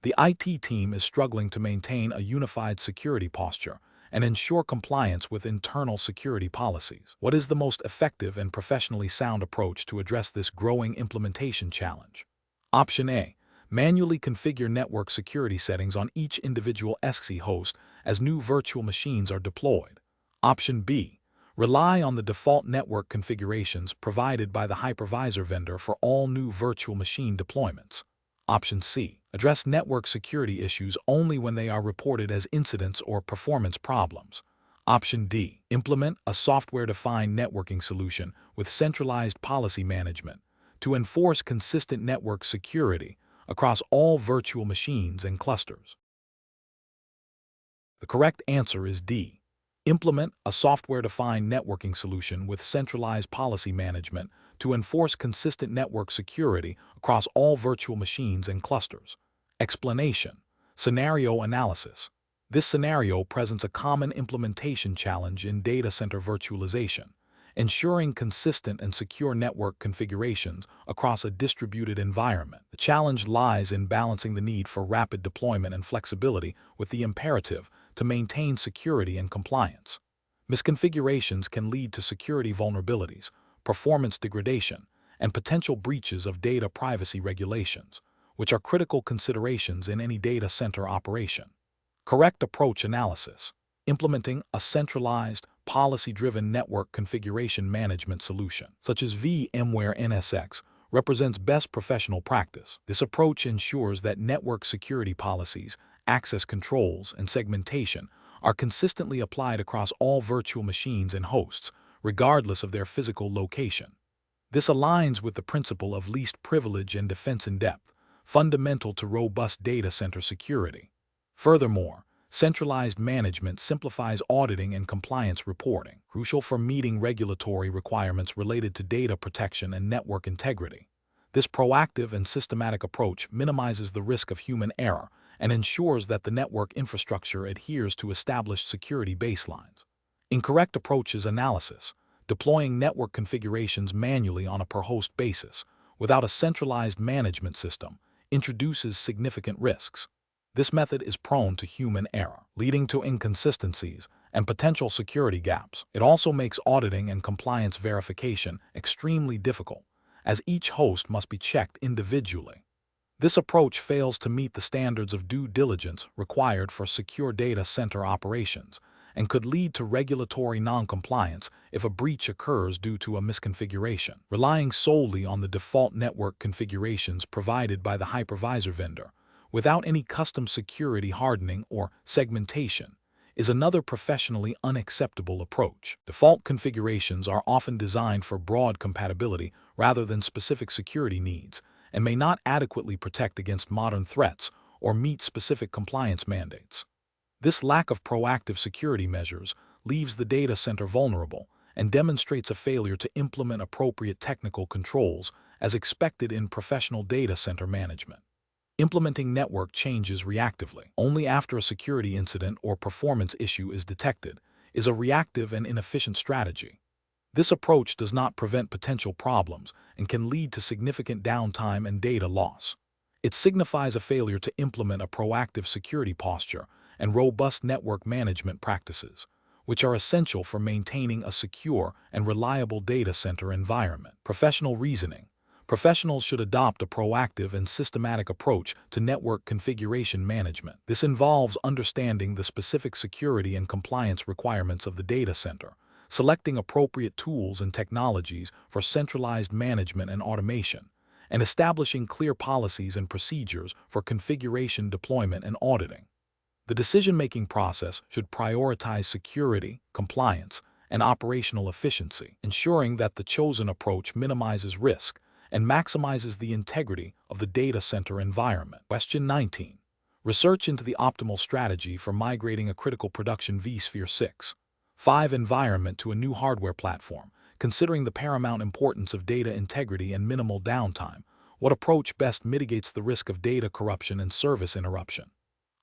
The IT team is struggling to maintain a unified security posture and ensure compliance with internal security policies. What is the most effective and professionally sound approach to address this growing implementation challenge? Option A. Manually configure network security settings on each individual XC host as new virtual machines are deployed. Option B. Rely on the default network configurations provided by the hypervisor vendor for all new virtual machine deployments. Option C. Address network security issues only when they are reported as incidents or performance problems. Option D. Implement a software-defined networking solution with centralized policy management to enforce consistent network security across all virtual machines and clusters. The correct answer is D. Implement a software-defined networking solution with centralized policy management to enforce consistent network security across all virtual machines and clusters. Explanation. Scenario analysis. This scenario presents a common implementation challenge in data center virtualization, ensuring consistent and secure network configurations across a distributed environment. The challenge lies in balancing the need for rapid deployment and flexibility with the imperative to maintain security and compliance. Misconfigurations can lead to security vulnerabilities, performance degradation, and potential breaches of data privacy regulations, which are critical considerations in any data center operation. Correct approach analysis. Implementing a centralized, policy-driven network configuration management solution, such as VMware NSX, represents best professional practice. This approach ensures that network security policies, access controls, and segmentation are consistently applied across all virtual machines and hosts, regardless of their physical location. This aligns with the principle of least privilege and defense in depth, fundamental to robust data center security. Furthermore, centralized management simplifies auditing and compliance reporting, crucial for meeting regulatory requirements related to data protection and network integrity. This proactive and systematic approach minimizes the risk of human error and ensures that the network infrastructure adheres to established security baselines. Incorrect approaches analysis. Deploying network configurations manually on a per-host basis, without a centralized management system, introduces significant risks. This method is prone to human error, leading to inconsistencies and potential security gaps. It also makes auditing and compliance verification extremely difficult, as each host must be checked individually. This approach fails to meet the standards of due diligence required for secure data center operations and could lead to regulatory non-compliance if a breach occurs due to a misconfiguration. Relying solely on the default network configurations provided by the hypervisor vendor, without any custom security hardening or segmentation, is another professionally unacceptable approach. Default configurations are often designed for broad compatibility rather than specific security needs, and may not adequately protect against modern threats or meet specific compliance mandates. This lack of proactive security measures leaves the data center vulnerable and demonstrates a failure to implement appropriate technical controls as expected in professional data center management. Implementing network changes reactively, only after a security incident or performance issue is detected, is a reactive and inefficient strategy. This approach does not prevent potential problems and can lead to significant downtime and data loss. It signifies a failure to implement a proactive security posture and robust network management practices, which are essential for maintaining a secure and reliable data center environment. Professional reasoning. Professionals should adopt a proactive and systematic approach to network configuration management. This involves understanding the specific security and compliance requirements of the data center, selecting appropriate tools and technologies for centralized management and automation, and establishing clear policies and procedures for configuration deployment and auditing. The decision-making process should prioritize security, compliance, and operational efficiency, ensuring that the chosen approach minimizes risk and maximizes the integrity of the data center environment. Question 19. Research into the optimal strategy for migrating a critical production vSphere 6.5 environment to a new hardware platform. Considering the paramount importance of data integrity and minimal downtime, what approach best mitigates the risk of data corruption and service interruption?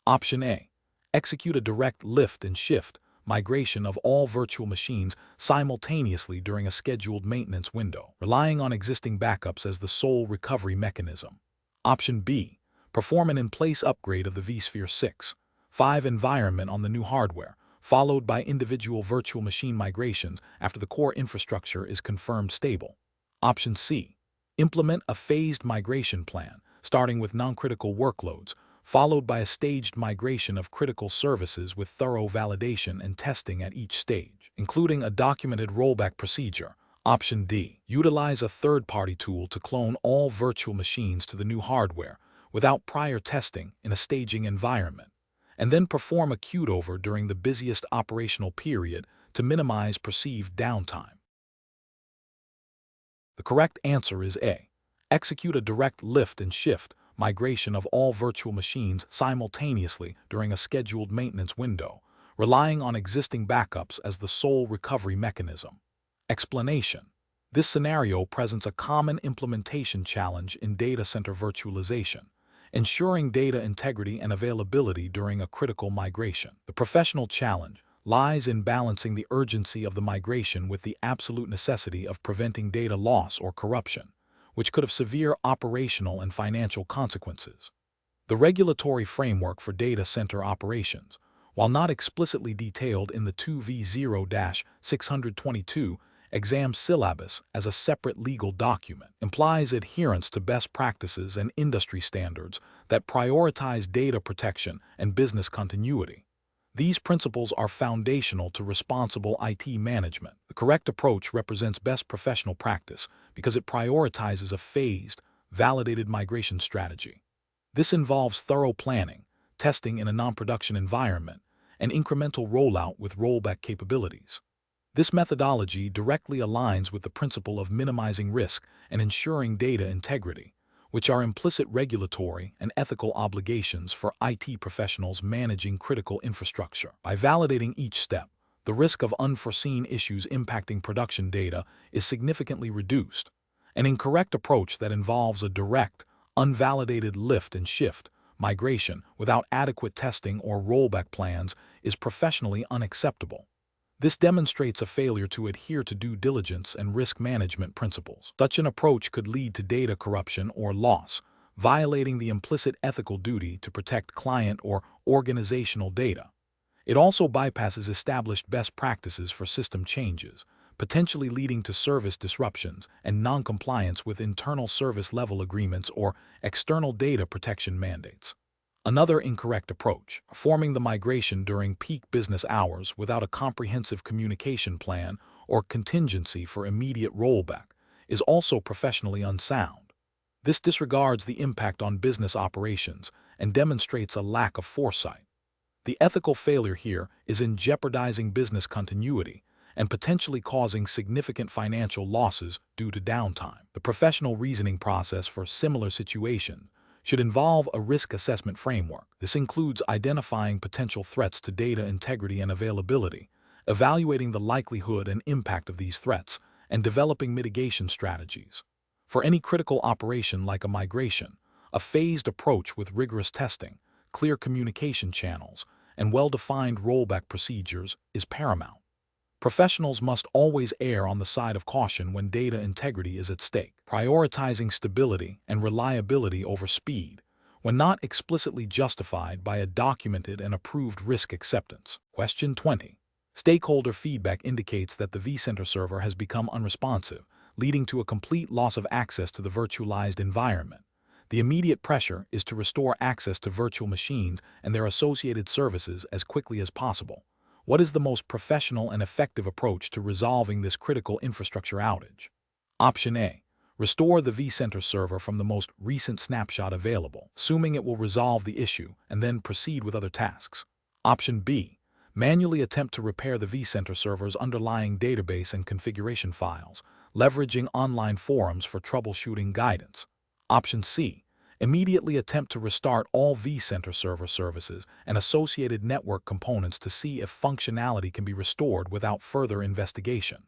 Option A. Execute a direct lift and shift migration of all virtual machines simultaneously during a scheduled maintenance window, relying on existing backups as the sole recovery mechanism. Option B. Perform an in-place upgrade of the vSphere 6.5 environment on the new hardware, followed by individual virtual machine migrations after the core infrastructure is confirmed stable. Option C. Implement a phased migration plan, starting with non-critical workloads, followed by a staged migration of critical services with thorough validation and testing at each stage, including a documented rollback procedure. Option D. Utilize a third-party tool to clone all virtual machines to the new hardware without prior testing in a staging environment, and then perform a cutover during the busiest operational period to minimize perceived downtime. The correct answer is A. Execute a direct lift and shift migration of all virtual machines simultaneously during a scheduled maintenance window, relying on existing backups as the sole recovery mechanism. Explanation. This scenario presents a common implementation challenge in data center virtualization, ensuring data integrity and availability during a critical migration. The professional challenge lies in balancing the urgency of the migration with the absolute necessity of preventing data loss or corruption, which could have severe operational and financial consequences. The regulatory framework for data center operations, while not explicitly detailed in the 2V0-622 exam syllabus as a separate legal document, implies adherence to best practices and industry standards that prioritize data protection and business continuity. These principles are foundational to responsible IT management. The correct approach represents best professional practice because it prioritizes a phased, validated migration strategy. This involves thorough planning, testing in a non-production environment, and incremental rollout with rollback capabilities. This methodology directly aligns with the principle of minimizing risk and ensuring data integrity, which are implicit regulatory and ethical obligations for IT professionals managing critical infrastructure. By validating each step, the risk of unforeseen issues impacting production data is significantly reduced. An incorrect approach that involves a direct, unvalidated lift and shift migration without adequate testing or rollback plans is professionally unacceptable. This demonstrates a failure to adhere to due diligence and risk management principles. Such an approach could lead to data corruption or loss, violating the implicit ethical duty to protect client or organizational data. It also bypasses established best practices for system changes, potentially leading to service disruptions and non-compliance with internal service level agreements or external data protection mandates. Another incorrect approach, performing the migration during peak business hours without a comprehensive communication plan or contingency for immediate rollback, is also professionally unsound. This disregards the impact on business operations and demonstrates a lack of foresight. The ethical failure here is in jeopardizing business continuity and potentially causing significant financial losses due to downtime. The professional reasoning process for similar situations should involve a risk assessment framework. This includes identifying potential threats to data integrity and availability, evaluating the likelihood and impact of these threats, and developing mitigation strategies. For any critical operation like a migration, a phased approach with rigorous testing, clear communication channels, and well-defined rollback procedures is paramount. Professionals must always err on the side of caution when data integrity is at stake, prioritizing stability and reliability over speed, when not explicitly justified by a documented and approved risk acceptance. Question 20. Stakeholder feedback indicates that the vCenter server has become unresponsive, leading to a complete loss of access to the virtualized environment. The immediate pressure is to restore access to virtual machines and their associated services as quickly as possible. What is the most professional and effective approach to resolving this critical infrastructure outage? Option A. Restore the vCenter server from the most recent snapshot available, assuming it will resolve the issue, and then proceed with other tasks. Option B. Manually attempt to repair the vCenter server's underlying database and configuration files, leveraging online forums for troubleshooting guidance. Option C. Immediately attempt to restart all vCenter server services and associated network components to see if functionality can be restored without further investigation.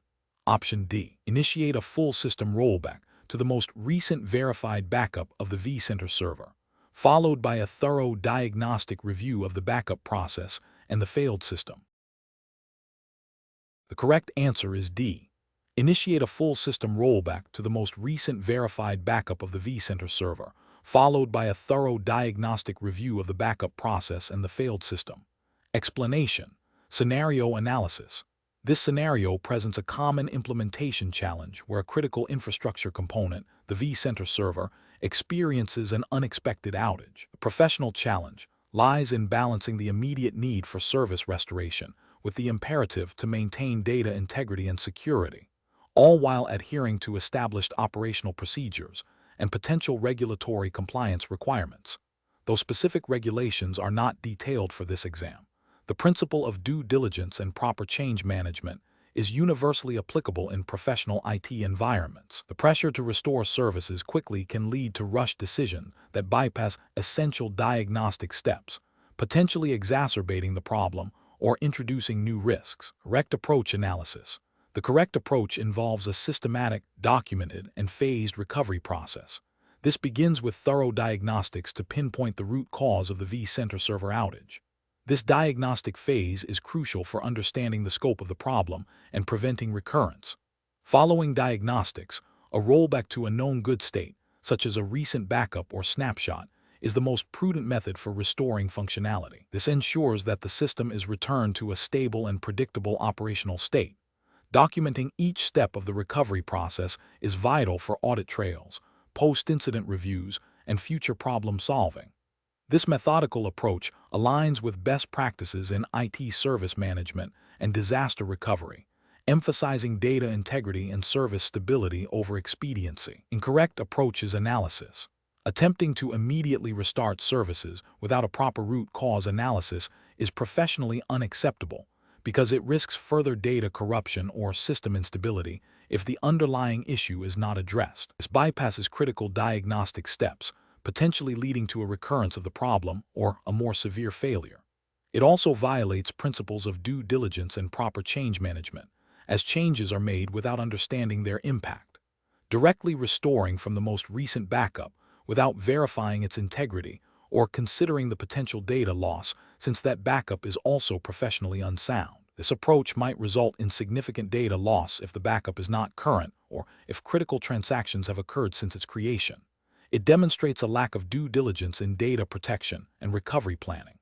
Option D. Initiate a full system rollback to the most recent verified backup of the vCenter server, followed by a thorough diagnostic review of the backup process and the failed system. The correct answer is D. Initiate a full system rollback to the most recent verified backup of the vCenter server, followed by a thorough diagnostic review of the backup process and the failed system. Explanation. Scenario analysis. This scenario presents a common implementation challenge where a critical infrastructure component, the vCenter server, experiences an unexpected outage. The professional challenge lies in balancing the immediate need for service restoration with the imperative to maintain data integrity and security, all while adhering to established operational procedures and potential regulatory compliance requirements. Though specific regulations are not detailed for this exam, the principle of due diligence and proper change management is universally applicable in professional IT environments. The pressure to restore services quickly can lead to rushed decisions that bypass essential diagnostic steps, potentially exacerbating the problem or introducing new risks. Correct approach analysis. The correct approach involves a systematic, documented, and phased recovery process. This begins with thorough diagnostics to pinpoint the root cause of the vCenter server outage. This diagnostic phase is crucial for understanding the scope of the problem and preventing recurrence. Following diagnostics, a rollback to a known good state, such as a recent backup or snapshot, is the most prudent method for restoring functionality. This ensures that the system is returned to a stable and predictable operational state. Documenting each step of the recovery process is vital for audit trails, post-incident reviews, and future problem solving. This methodical approach aligns with best practices in IT service management and disaster recovery, emphasizing data integrity and service stability over expediency. Incorrect approach is analysis. Attempting to immediately restart services without a proper root cause analysis is professionally unacceptable because it risks further data corruption or system instability if the underlying issue is not addressed. This bypasses critical diagnostic steps, potentially leading to a recurrence of the problem or a more severe failure. It also violates principles of due diligence and proper change management, as changes are made without understanding their impact. Directly restoring from the most recent backup without verifying its integrity or considering the potential data loss, since that backup is also professionally unsound. This approach might result in significant data loss if the backup is not current or if critical transactions have occurred since its creation. It demonstrates a lack of due diligence in data protection and recovery planning.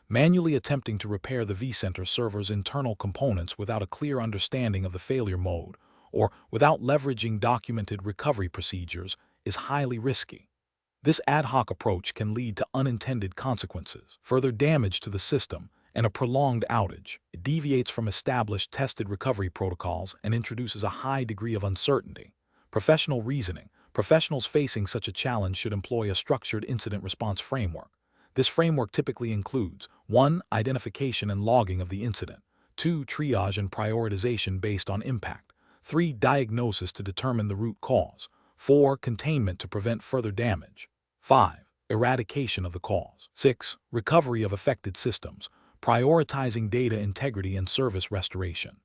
Manually attempting to repair the vCenter server's internal components without a clear understanding of the failure mode or without leveraging documented recovery procedures is highly risky. This ad hoc approach can lead to unintended consequences, further damage to the system, and a prolonged outage. It deviates from established tested recovery protocols and introduces a high degree of uncertainty. Professional reasoning. Professionals facing such a challenge should employ a structured incident response framework. This framework typically includes 1. Identification and logging of the incident, 2. Triage and prioritization based on impact, 3. Diagnosis to determine the root cause, 4. Containment to prevent further damage, 5. Eradication of the cause, 6. Recovery of affected systems, prioritizing data integrity and service restoration,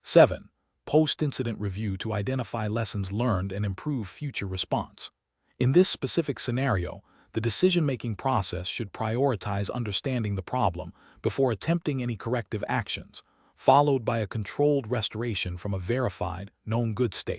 7. Post-incident review to identify lessons learned and improve future response. In this specific scenario, the decision-making process should prioritize understanding the problem before attempting any corrective actions, followed by a controlled restoration from a verified, known good state.